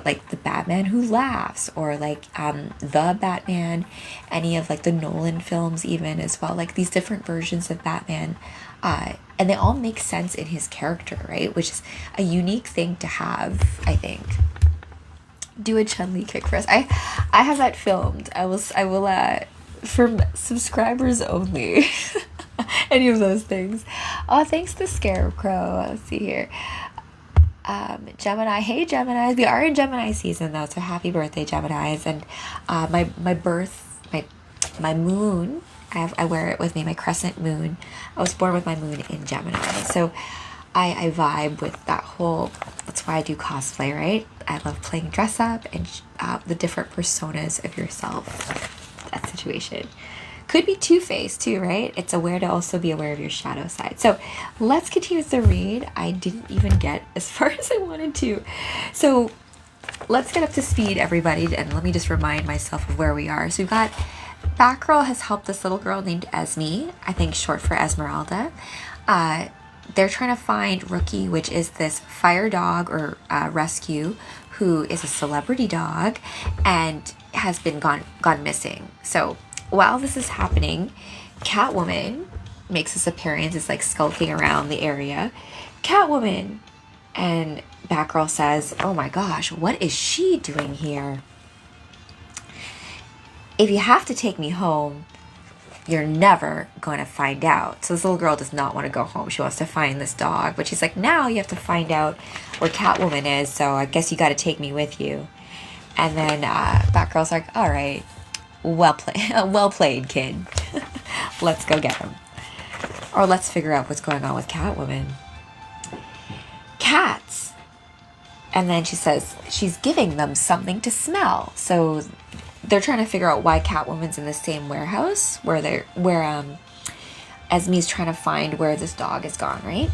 A: like the Batman Who Laughs, or like the Batman, any of like the Nolan films even as well, like these different versions of Batman, and they all make sense in his character, right? Which is a unique thing to have, I think. Do a Chun-Li kick for us. I have that filmed. I will for subscribers only. Any of those things. Oh, thanks to Scarecrow. Let's see here. Gemini. Hey, Geminis. We are in Gemini season, though, so happy birthday, Geminis. And my moon, I wear it with me, my crescent moon. I was born with my moon in Gemini. So I vibe with that whole, that's why I do cosplay, right? I love playing dress up and the different personas of yourself. That situation. Could be two-faced too, right? It's aware to also be aware of your shadow side. So let's continue with the read. I didn't even get as far as I wanted to. So let's get up to speed, everybody, and let me just remind myself of where we are. So we've got Batgirl has helped this little girl named Esme, I think short for Esmeralda. They're trying to find Rookie, which is this fire dog or rescue, who is a celebrity dog and has been gone missing. So while this is happening, Catwoman makes this appearance. It's like skulking around the area. Catwoman! And Batgirl says, oh my gosh, what is she doing here? If you have to take me home, you're never going to find out. So this little girl does not want to go home. She wants to find this dog. But she's like, now you have to find out where Catwoman is, so I guess you got to take me with you. And then Batgirl's like, all right. Well played, kid. Let's go get him. Or let's figure out what's going on with Catwoman. Cats. And then she says she's giving them something to smell. So they're trying to figure out why Catwoman's in the same warehouse where Esme's trying to find where this dog is gone, right?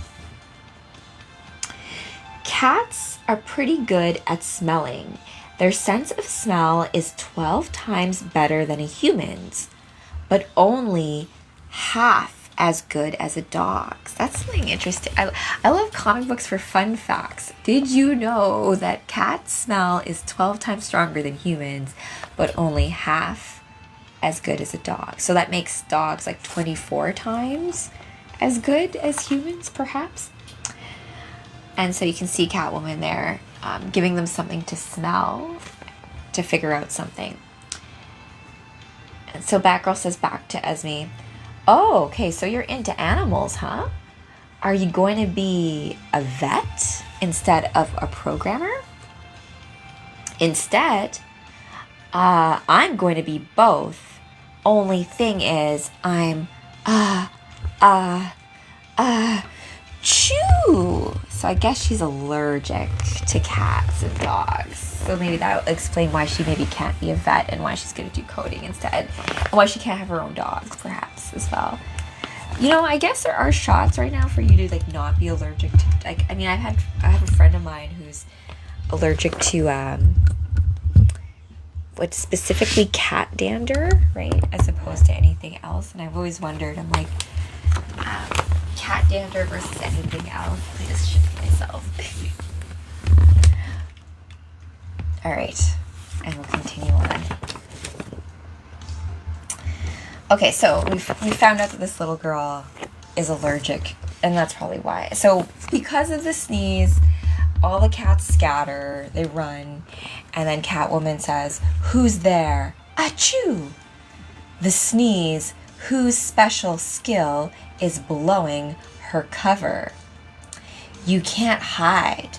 A: Cats are pretty good at smelling. Their sense of smell is 12 times better than a human's, but only half as good as a dog's. That's something interesting. I love comic books for fun facts. Did you know that cat smell is 12 times stronger than humans, but only half as good as a dog? So that makes dogs like 24 times as good as humans, perhaps? And so you can see Catwoman there giving them something to smell to figure out something. And so Batgirl says back to Esme, oh, okay, so you're into animals, huh? Are you going to be a vet instead of a programmer? Instead, I'm going to be both. Only thing is, I'm, chew. So I guess she's allergic to cats and dogs. So maybe that'll explain why she maybe can't be a vet and why she's going to do coding instead. And why she can't have her own dogs, perhaps, as well. You know, I guess there are shots right now for you to, like, not be allergic to, like, I mean, I have a friend of mine who's allergic to, what's specifically cat dander, right, as opposed to anything else. And I've always wondered, I'm like, cat dander versus anything else. I just shit myself. All right, and we'll continue on. Okay, so we found out that this little girl is allergic, and that's probably why. So because of the sneeze, all the cats scatter, they run, and then Catwoman says, who's there? Achoo! The sneeze, whose special skill is blowing her cover. You can't hide.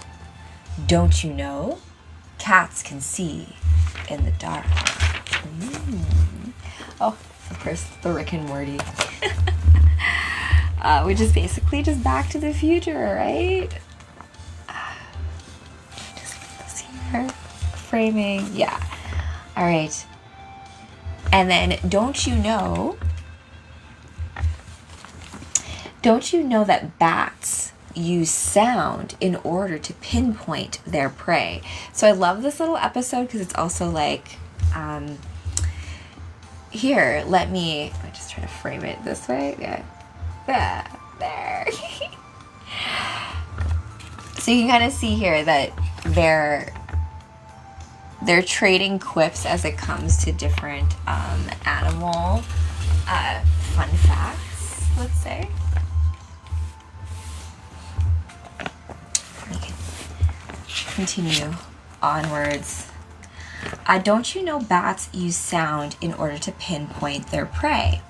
A: Don't you know? Cats can see in the dark. Oh, of course, the Rick and Morty. Which is basically just Back to the Future, right? Just see her framing. Yeah. All right. And then, don't you know that bats use sound in order to pinpoint their prey? So I love this little episode because it's also like, here, let me just try to frame it this way. Yeah. There. So you can kind of see here that they're trading quips as it comes to different animal fun facts, let's say. We can continue onwards. Don't you know bats use sound in order to pinpoint their prey?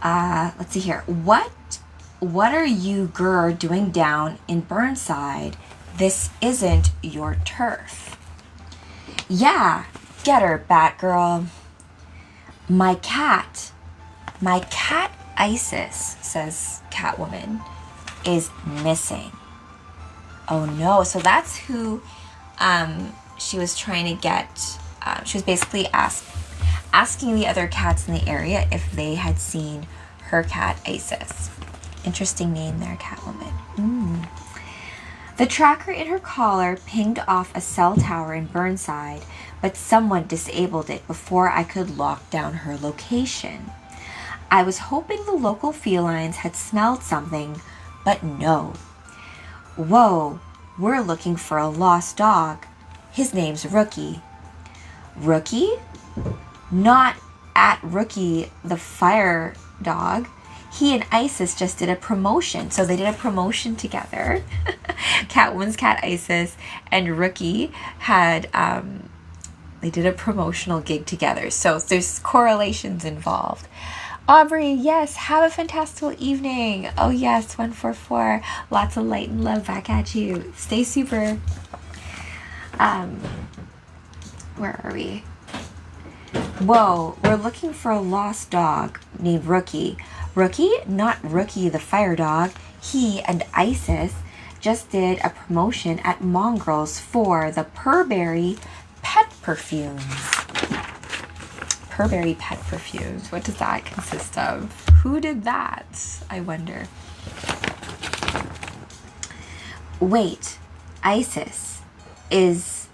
A: Let's see here. What are you, Gurr, doing down in Burnside? This isn't your turf. Yeah, get her, Batgirl. My cat Isis, says Catwoman, is missing. Oh no, so that's who she was trying to get. She was basically asking the other cats in the area if they had seen her cat Isis. Interesting name there, Catwoman. The tracker in her collar pinged off a cell tower in Burnside, but someone disabled it before I could lock down her location. I was hoping the local felines had smelled something, but no. Whoa, we're looking for a lost dog. His name's Rookie. Rookie? Not at Rookie the fire dog. He and Isis just did a promotion. So they did a promotion together. Catwoman's cat Isis and Rookie had, they did a promotional gig together. So there's correlations involved. Aubrey, yes, have a fantastical evening. Oh yes, 144. Lots of light and love back at you. Stay super. Where are we? Whoa, we're looking for a lost dog named Rookie. Rookie? Not Rookie the fire dog. He and Isis just did a promotion at Mongrels for the Purberry pet perfumes. Purberry pet perfumes. What does that consist of? Who did that? I wonder. Wait, Isis is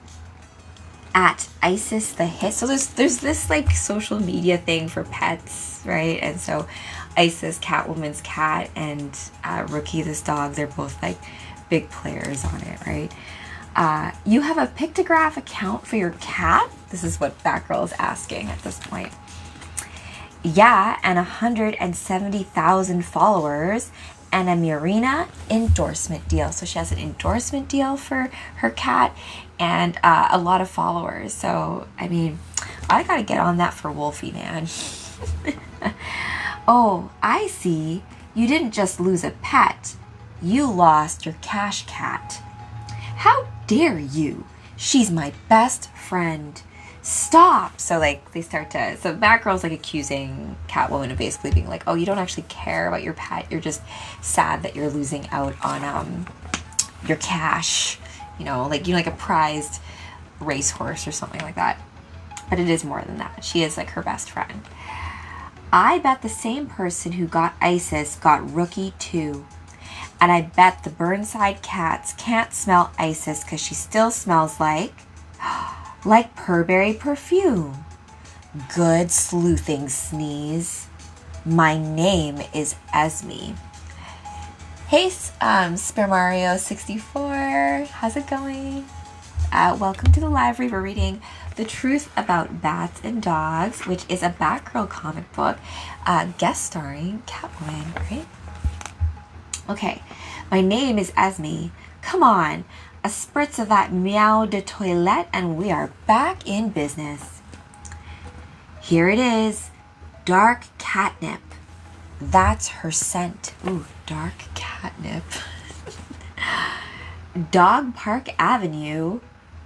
A: at Isis the Hit. So there's this like social media thing for pets, right? And so Isis, Catwoman's cat, and Rookie, this dog, they're both like big players on it, right? You have a pictograph account for your cat? This is what Batgirl is asking at this point. Yeah, and 170,000 followers and a Murina endorsement deal. So she has an endorsement deal for her cat and a lot of followers. So, I mean, I gotta get on that for Wolfie, man. Oh, I see. You didn't just lose a pet. You lost your cash cat. How dare you? She's my best friend. Stop. So like they start to, so Batgirl's like accusing Catwoman of basically being like, oh, you don't actually care about your pet. You're just sad that you're losing out on your cash, like a prized racehorse or something like that. But it is more than that. She is like her best friend. I bet the same person who got Isis got Rookie too. And I bet the Burnside cats can't smell Isis because she still smells like Purberry perfume. Good sleuthing, Sneeze. My name is Esme. Hey, Super Mario 64. How's it going? Welcome to the library. We're reading The Truth About Bats and Dogs, which is a Batgirl comic book, guest starring Catwoman, right? Okay, my name is Esme. Come on, a spritz of that meow de toilette and we are back in business. Here it is, dark catnip. That's her scent. Ooh, dark catnip. Dog Park Avenue,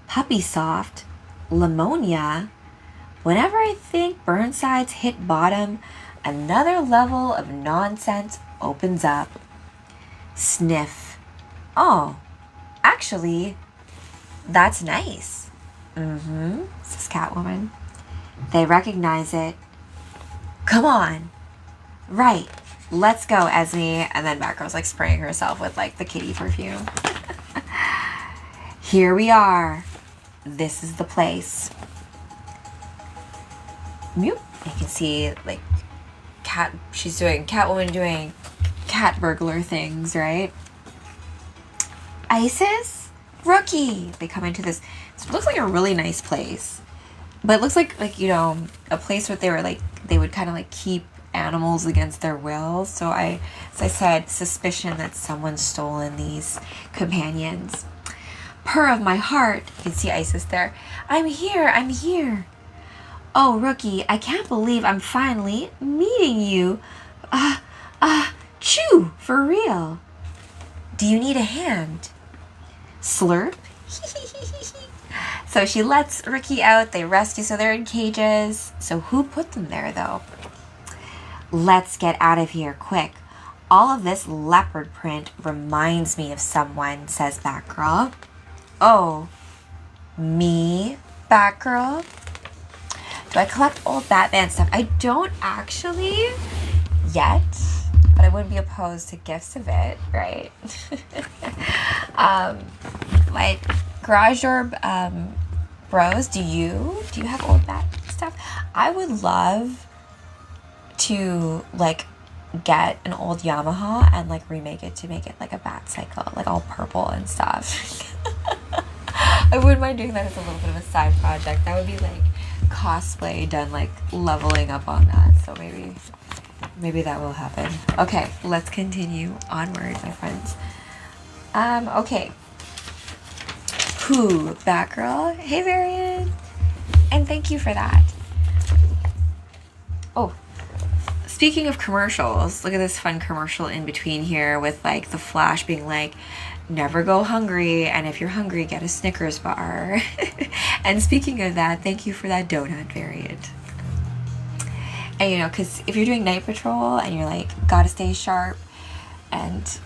A: Puppy Soft, Lemonia. Whenever I think Burnside's hit bottom, another level of nonsense opens up. Sniff. Oh, actually, that's nice. Says Catwoman. They recognize it. Come on. Right. Let's go, Esme. And then Batgirl's like spraying herself with like the kitty perfume. Here we are. This is the place. You can see like Catwoman doing cat burglar things, right? Isis? Rookie! They come into this. It looks like a really nice place. But it looks like a place where they would kind of like keep animals against their will. So as I said, suspicion that someone's stolen these companions. Purr of my heart. You can see Isis there. I'm here. Oh, Rookie, I can't believe I'm finally meeting you. Chew, for real. Do you need a hand? Slurp? So she lets Rookie out. They rescue, so they're in cages. So who put them there, though? Let's get out of here, quick. All of this leopard print reminds me of someone, says Batgirl. Oh, me, Batgirl? Do I collect old Batman stuff? I don't actually yet, but I wouldn't be opposed to gifts of it, right? Like garage door bros, do you have old Bat stuff? I would love to like get an old Yamaha and like remake it to make it like a bat cycle, like all purple and stuff. I wouldn't mind doing that as a little bit of a side project. That would be like cosplay done like leveling up on that. So maybe that will happen. Okay, let's continue onward, my friends. Okay. Who? Batgirl? Hey, Varian. And thank you for that. Oh, speaking of commercials, look at this fun commercial in between here with like the Flash being like, never go hungry, and if you're hungry, get a Snickers bar. And speaking of that, thank you for that donut variant. And because if you're doing night patrol and you're like, gotta stay sharp, and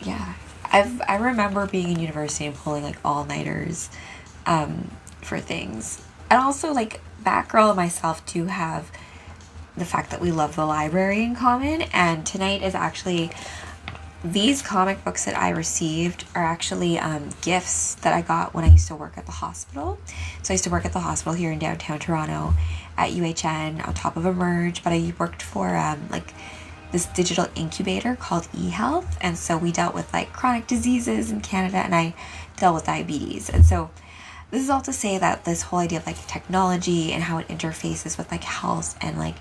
A: yeah, I remember being in university and pulling like all-nighters for things. And also like Batgirl and myself do have the fact that we love the library in common, and tonight is actually, these comic books that I received are actually gifts that I got when I used to work at the hospital. So I used to work at the hospital here in downtown Toronto at UHN on top of Emerge, but I worked for like this digital incubator called eHealth, and so we dealt with like chronic diseases in Canada, and I dealt with diabetes. And so this is all to say that this whole idea of like technology and how it interfaces with like health and like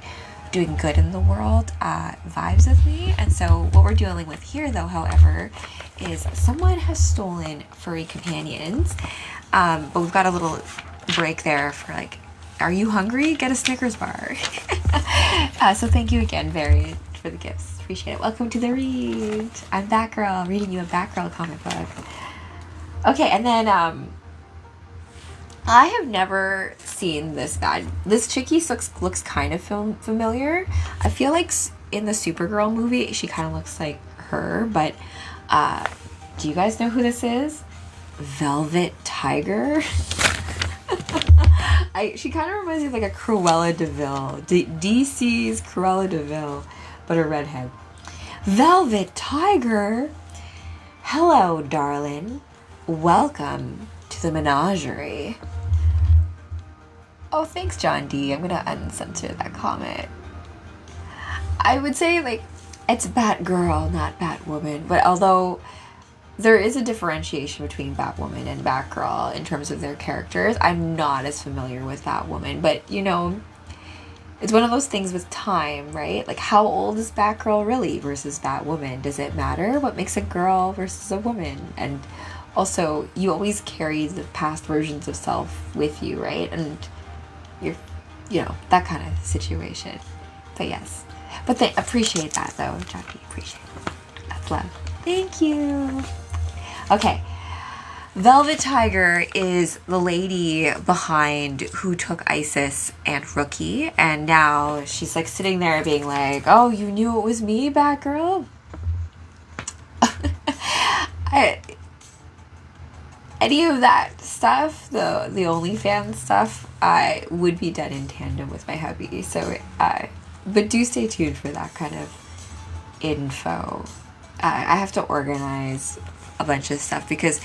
A: doing good in the world vibes with me. And so what we're dealing with here, though, however, is someone has stolen furry companions. But we've got a little break there for like, are you hungry? Get a Snickers bar. So thank you again, Very, for the gifts. Appreciate it. Welcome to the read. I'm Batgirl, reading you a Batgirl comic book. Okay, and then I have never seen this bad. This chickie looks kind of familiar. I feel like in the Supergirl movie, she kind of looks like her. But do you guys know who this is? Velvet Tiger. She kind of reminds me of like a Cruella de Vil. DC's Cruella de Vil, but a redhead. Velvet Tiger. Hello, darling. Welcome to the menagerie. Oh, thanks, John D. I'm gonna uncensor that comment. I would say, like, it's Batgirl, not Batwoman. But although there is a differentiation between Batwoman and Batgirl in terms of their characters, I'm not as familiar with Batwoman. But, you know, it's one of those things with time, right? Like, how old is Batgirl really versus Batwoman? Does it matter? What makes a girl versus a woman? And also, you always carry the past versions of self with you, right? And you're, you know, that kind of situation. But yes. But appreciate that, though, Jackie. Appreciate it. That's love. Thank you. Okay. Velvet Tiger is the lady behind who took Isis and Rookie. And now she's, like, sitting there being like, oh, you knew it was me, Batgirl? Any of that stuff, the OnlyFans stuff, I would be done in tandem with my hubby. So, but do stay tuned for that kind of info. I have to organize a bunch of stuff because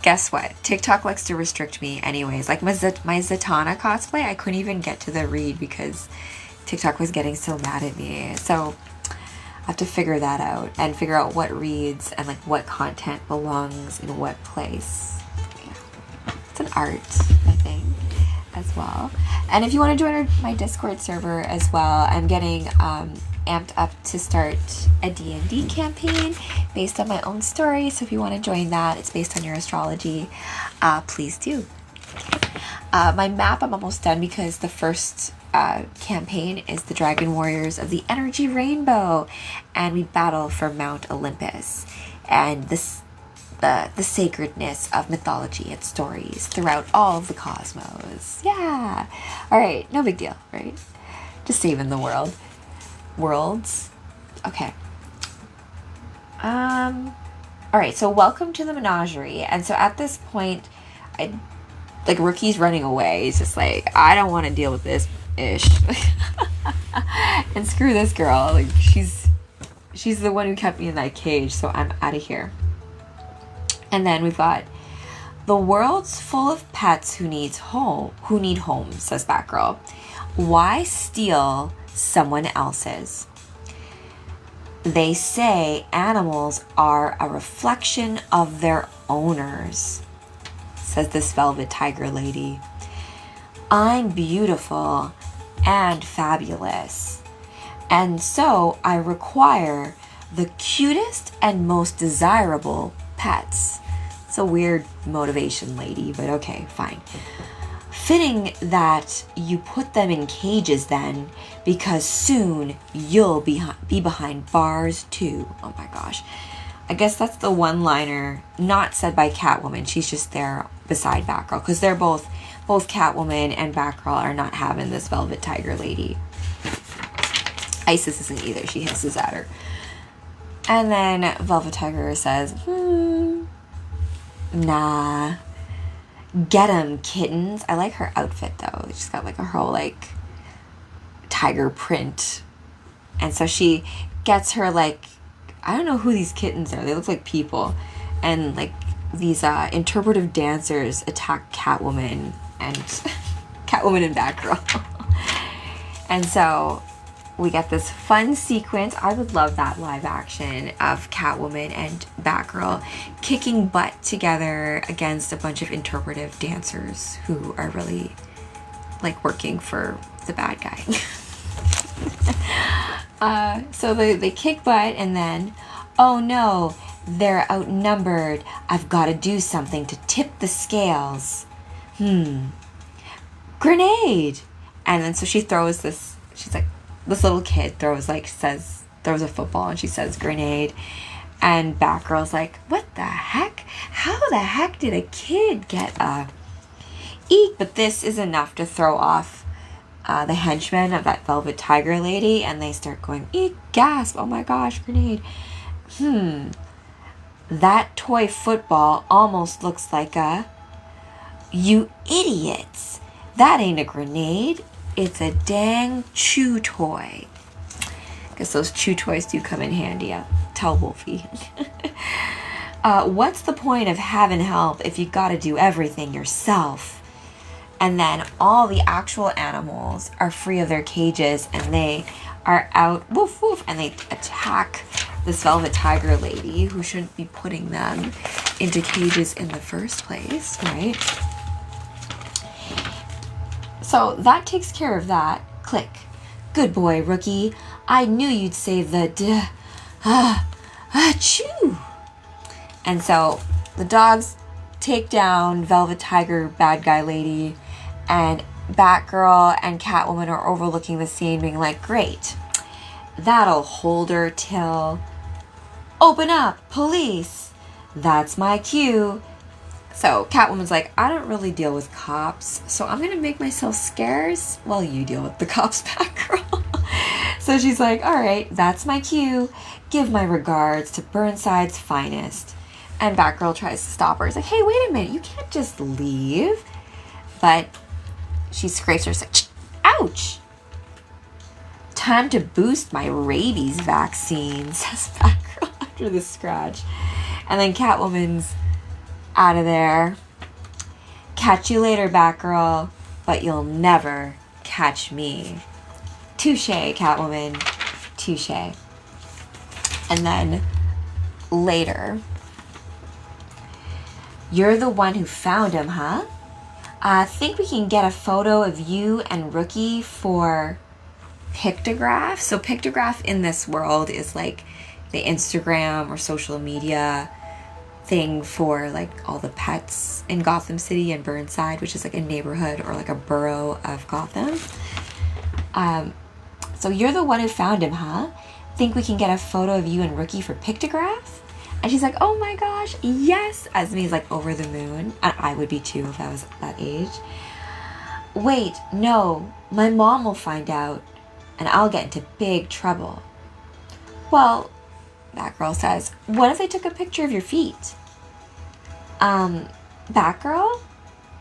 A: guess what? TikTok likes to restrict me anyways. Like my Zatanna cosplay, I couldn't even get to the read because TikTok was getting so mad at me. So I have to figure that out and figure out what reads and like what content belongs in what place. It's an art, I think, as well. And if you want to join my Discord server as well, I'm getting amped up to start a D&D campaign based on my own story. So if you want to join that, it's based on your astrology, please do. My map, I'm almost done because the first campaign is the Dragon Warriors of the Energy Rainbow, and we battle for Mount Olympus. And this the sacredness of mythology and stories throughout all of the cosmos. Yeah. All right. No big deal, right? Just saving the worlds. Okay. All right. So welcome to the menagerie. And so at this point, like Rookie's running away. He's just like, I don't want to deal with this ish. And screw this girl. Like she's the one who kept me in that cage. So I'm out of here. And then we've got the world's full of pets who need homes, says Batgirl. Why steal someone else's? They say animals are a reflection of their owners, says this Velvet Tiger lady. I'm beautiful and fabulous, and so I require the cutest and most desirable pets. It's a weird motivation, lady, but okay, fine. Fitting that you put them in cages then, because soon you'll be behind bars too. Oh my gosh. I guess that's the one-liner not said by Catwoman. She's just there beside Batgirl, because they're both Catwoman and Batgirl are not having this Velvet Tiger lady. Isis isn't either. She hisses at her. And then Velvet Tiger says, nah. Get 'em, kittens. I like her outfit, though. She's got, like, a whole, like, tiger print. And so she gets her, like, I don't know who these kittens are. They look like people. And, like, these interpretive dancers attack Catwoman and Catwoman and Batgirl. And so we get this fun sequence. I would love that live action of Catwoman and Batgirl kicking butt together against a bunch of interpretive dancers who are really like working for the bad guy. So they kick butt, and then, oh no, they're outnumbered. I've got to do something to tip the scales. Grenade! And then so she throws this, she's like, this little kid throws a football, and she says grenade. And Batgirl's like, what the heck? How the heck did a kid get a... Eek! But this is enough to throw off the henchmen of that Velvet Tiger lady, and they start going, eek, gasp, oh my gosh, grenade. That toy football almost looks like a... You idiots! That ain't a grenade. It's a dang chew toy. Guess those chew toys do come in handy. Tell Wolfie. What's the point of having help if you gotta do everything yourself? And then all the actual animals are free of their cages, and they are out, woof woof, and they attack this Velvet Tiger lady, who shouldn't be putting them into cages in the first place, right? So that takes care of that. Click. Good boy, Rookie. I knew you'd save the chew. And so the dogs take down Velvet Tiger bad guy lady, and Batgirl and Catwoman are overlooking the scene, being like, great, that'll hold her till... Open up, police. That's my cue. So Catwoman's like, I don't really deal with cops, so I'm gonna make myself scarce while you deal with the cops, Batgirl. So she's like, all right, that's my cue. Give my regards to Burnside's finest. And Batgirl tries to stop her. He's like, hey, wait a minute, you can't just leave. But she scrapes her, like, ouch. Time to boost my rabies vaccine, says Batgirl after the scratch. And then Catwoman's out of there. Catch you later, Batgirl, but you'll never catch me. Touche, Catwoman. Touche. And then later, you're the one who found him, huh? I think we can get a photo of you and Rookie for Pictograph. So Pictograph in this world is like the Instagram or social media thing for like all the pets in Gotham City and Burnside, which is like a neighborhood or like a borough of Gotham. So you're the one who found him, huh? Think we can get a photo of you and Rookie for Pictograph? And she's like, oh my gosh, yes. Esme's like over the moon. And I would be too if I was that age. Wait, no, my mom will find out and I'll get into big trouble. Well, Batgirl says, what if they took a picture of your feet? Batgirl,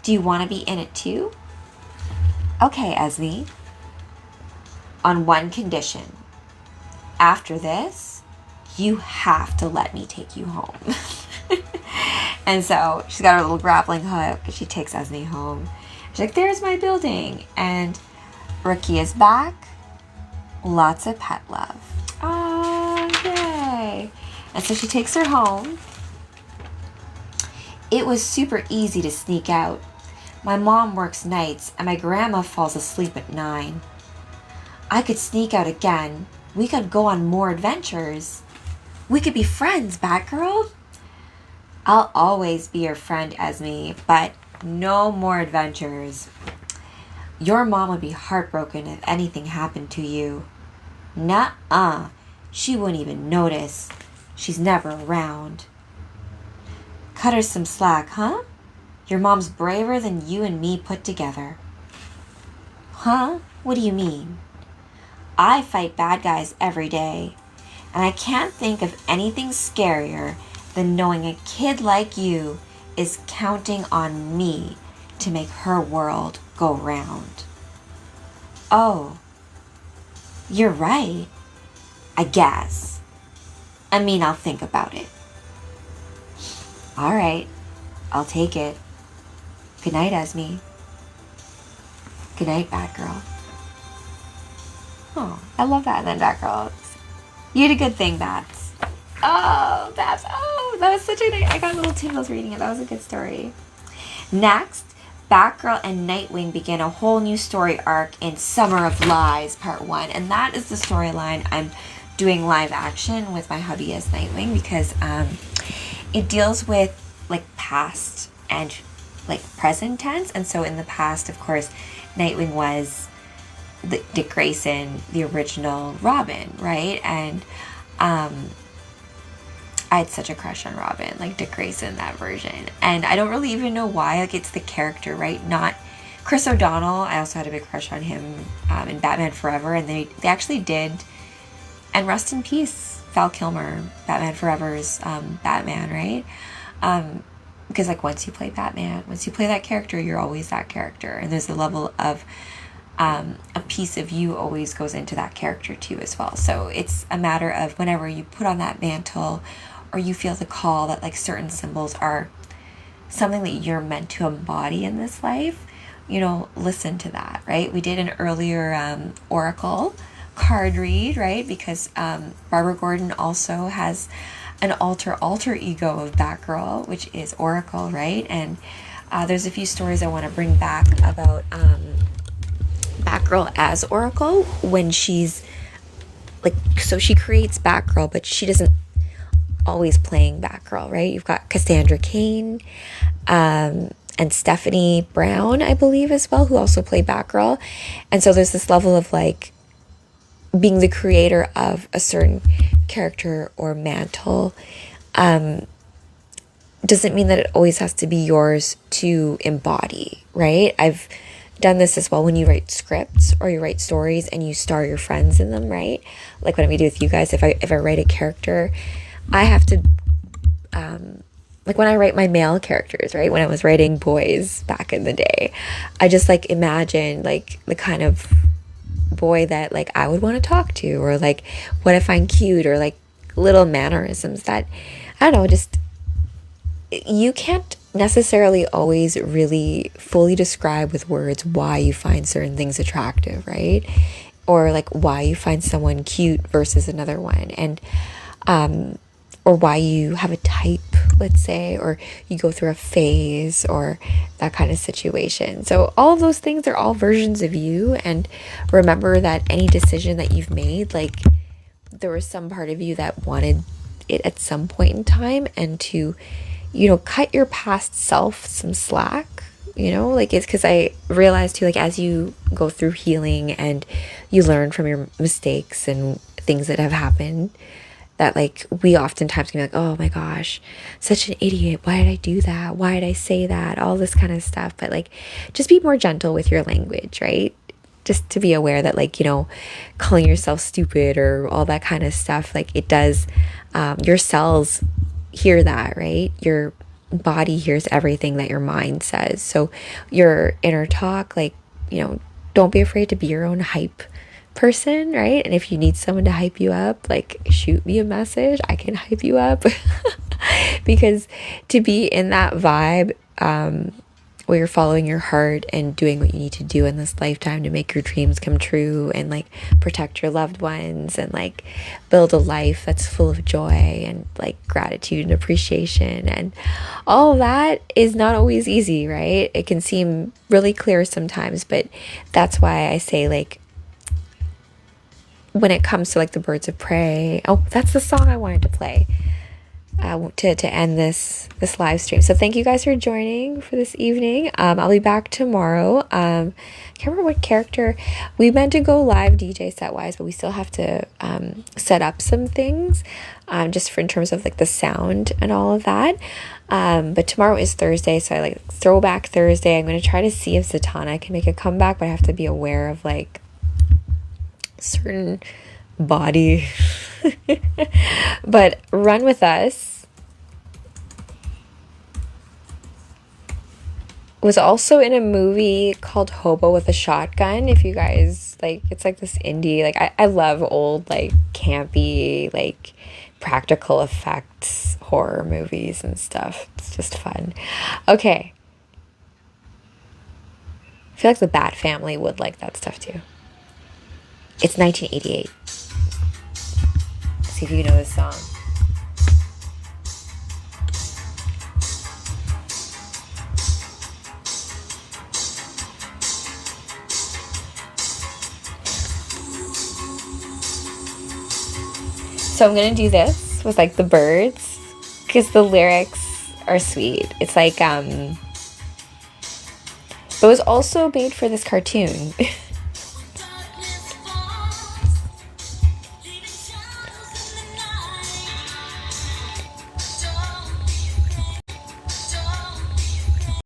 A: do you want to be in it too? Okay, Esme. On one condition. After this, you have to let me take you home. And so she's got her little grappling hook. She takes Esme home. She's like, there's my building. And Rookie is back. Lots of pet love. Oh, yay. And so she takes her home. It was super easy to sneak out. My mom works nights and my grandma falls asleep at 9. I could sneak out again. We could go on more adventures. We could be friends, Batgirl. I'll always be your friend, Esme, but no more adventures. Your mom would be heartbroken if anything happened to you. Nuh-uh. She wouldn't even notice. She's never around. Cut her some slack, huh? Your mom's braver than you and me put together. Huh? What do you mean? I fight bad guys every day, and I can't think of anything scarier than knowing a kid like you is counting on me to make her world go round. Oh, you're right, I guess. I mean, I'll think about it. All right, I'll take it. Good night, Esme. Good night, Batgirl. Oh, I love that. And then Batgirl, you did a good thing, Bats. Oh, Bats. Oh, that was such a nice... I got little tingles reading it. That was a good story. Next, Batgirl and Nightwing begin a whole new story arc in Summer of Lies Part 1. And that is the storyline I'm doing live action with my hubby as Nightwing, because it deals with like past and like present tense. And so in the past, of course, Nightwing was Dick Grayson, the original Robin, right? And I had such a crush on Robin, like Dick Grayson, that version. And I don't really even know why. Like, it's the character, right? Not Chris O'Donnell. I also had a big crush on him in Batman Forever. And they actually did. And rest in peace, Val Kilmer, Batman Forever's Batman, right? Because, like, once you play Batman, once you play that character, you're always that character. And there's a level of a piece of you always goes into that character, too, as well. So it's a matter of whenever you put on that mantle, or you feel the call that like certain symbols are something that you're meant to embody in this life, you know, listen to that, right? We did an earlier Oracle card read, right? Because Barbara Gordon also has an alter ego of Batgirl, which is Oracle, right? And there's a few stories I want to bring back about Batgirl as Oracle when she's like, so she creates Batgirl, but she doesn't always playing Batgirl, right? You've got Cassandra Cain and Stephanie Brown, I believe, as well, who also play Batgirl. And so there's this level of like being the creator of a certain character or mantle doesn't mean that it always has to be yours to embody, right? I've done this as well when you write scripts or you write stories and you star your friends in them, right? Like what I'm gonna do with you guys, if I write a character, I have to, like when I write my male characters, right? When I was writing boys back in the day, I just like imagine like the kind of boy that like I would want to talk to, or like what I find cute, or like little mannerisms that, I don't know, just, you can't necessarily always really fully describe with words why you find certain things attractive, right? Or like why you find someone cute versus another one. And, or why you have a type, let's say, or you go through a phase or that kind of situation. So all of those things are all versions of you. And remember that any decision that you've made, like there was some part of you that wanted it at some point in time, and to, you know, cut your past self some slack, you know, like it's because I realized too, like as you go through healing and you learn from your mistakes and things that have happened, that like we oftentimes can be like, oh my gosh, such an idiot, why did I do that, why did I say that, all this kind of stuff. But like just be more gentle with your language, right? Just to be aware that like, you know, calling yourself stupid or all that kind of stuff, like it does, your cells hear that, right? Your body hears everything that your mind says. So your inner talk, like, you know, don't be afraid to be your own hype person, right? And if you need someone to hype you up, like shoot me a message, I can hype you up. Because to be in that vibe where you're following your heart and doing what you need to do in this lifetime to make your dreams come true and like protect your loved ones and like build a life that's full of joy and like gratitude and appreciation, and all of that is not always easy, right? It can seem really clear sometimes, but that's why I say, like, when it comes to like the Birds of Prey, oh, that's the song I wanted to play to end this live stream. So thank you guys for joining for this evening. I'll be back tomorrow. Can't remember what character we meant to go live DJ set wise, but we still have to set up some things just for in terms of like the sound and all of that. But tomorrow is Thursday, so I like throwback Thursday. I'm going to try to see if Zatanna can make a comeback, but I have to be aware of like certain body. But Run With Us was also in a movie called Hobo with a Shotgun. If you guys like, it's like this indie, like I love old like campy like practical effects horror movies and stuff. It's just fun. Okay, I feel like the Bat Family would like that stuff too. It's 1988. See if you know this song. So I'm gonna do this with like the birds because the lyrics are sweet. It's like it was also made for this cartoon.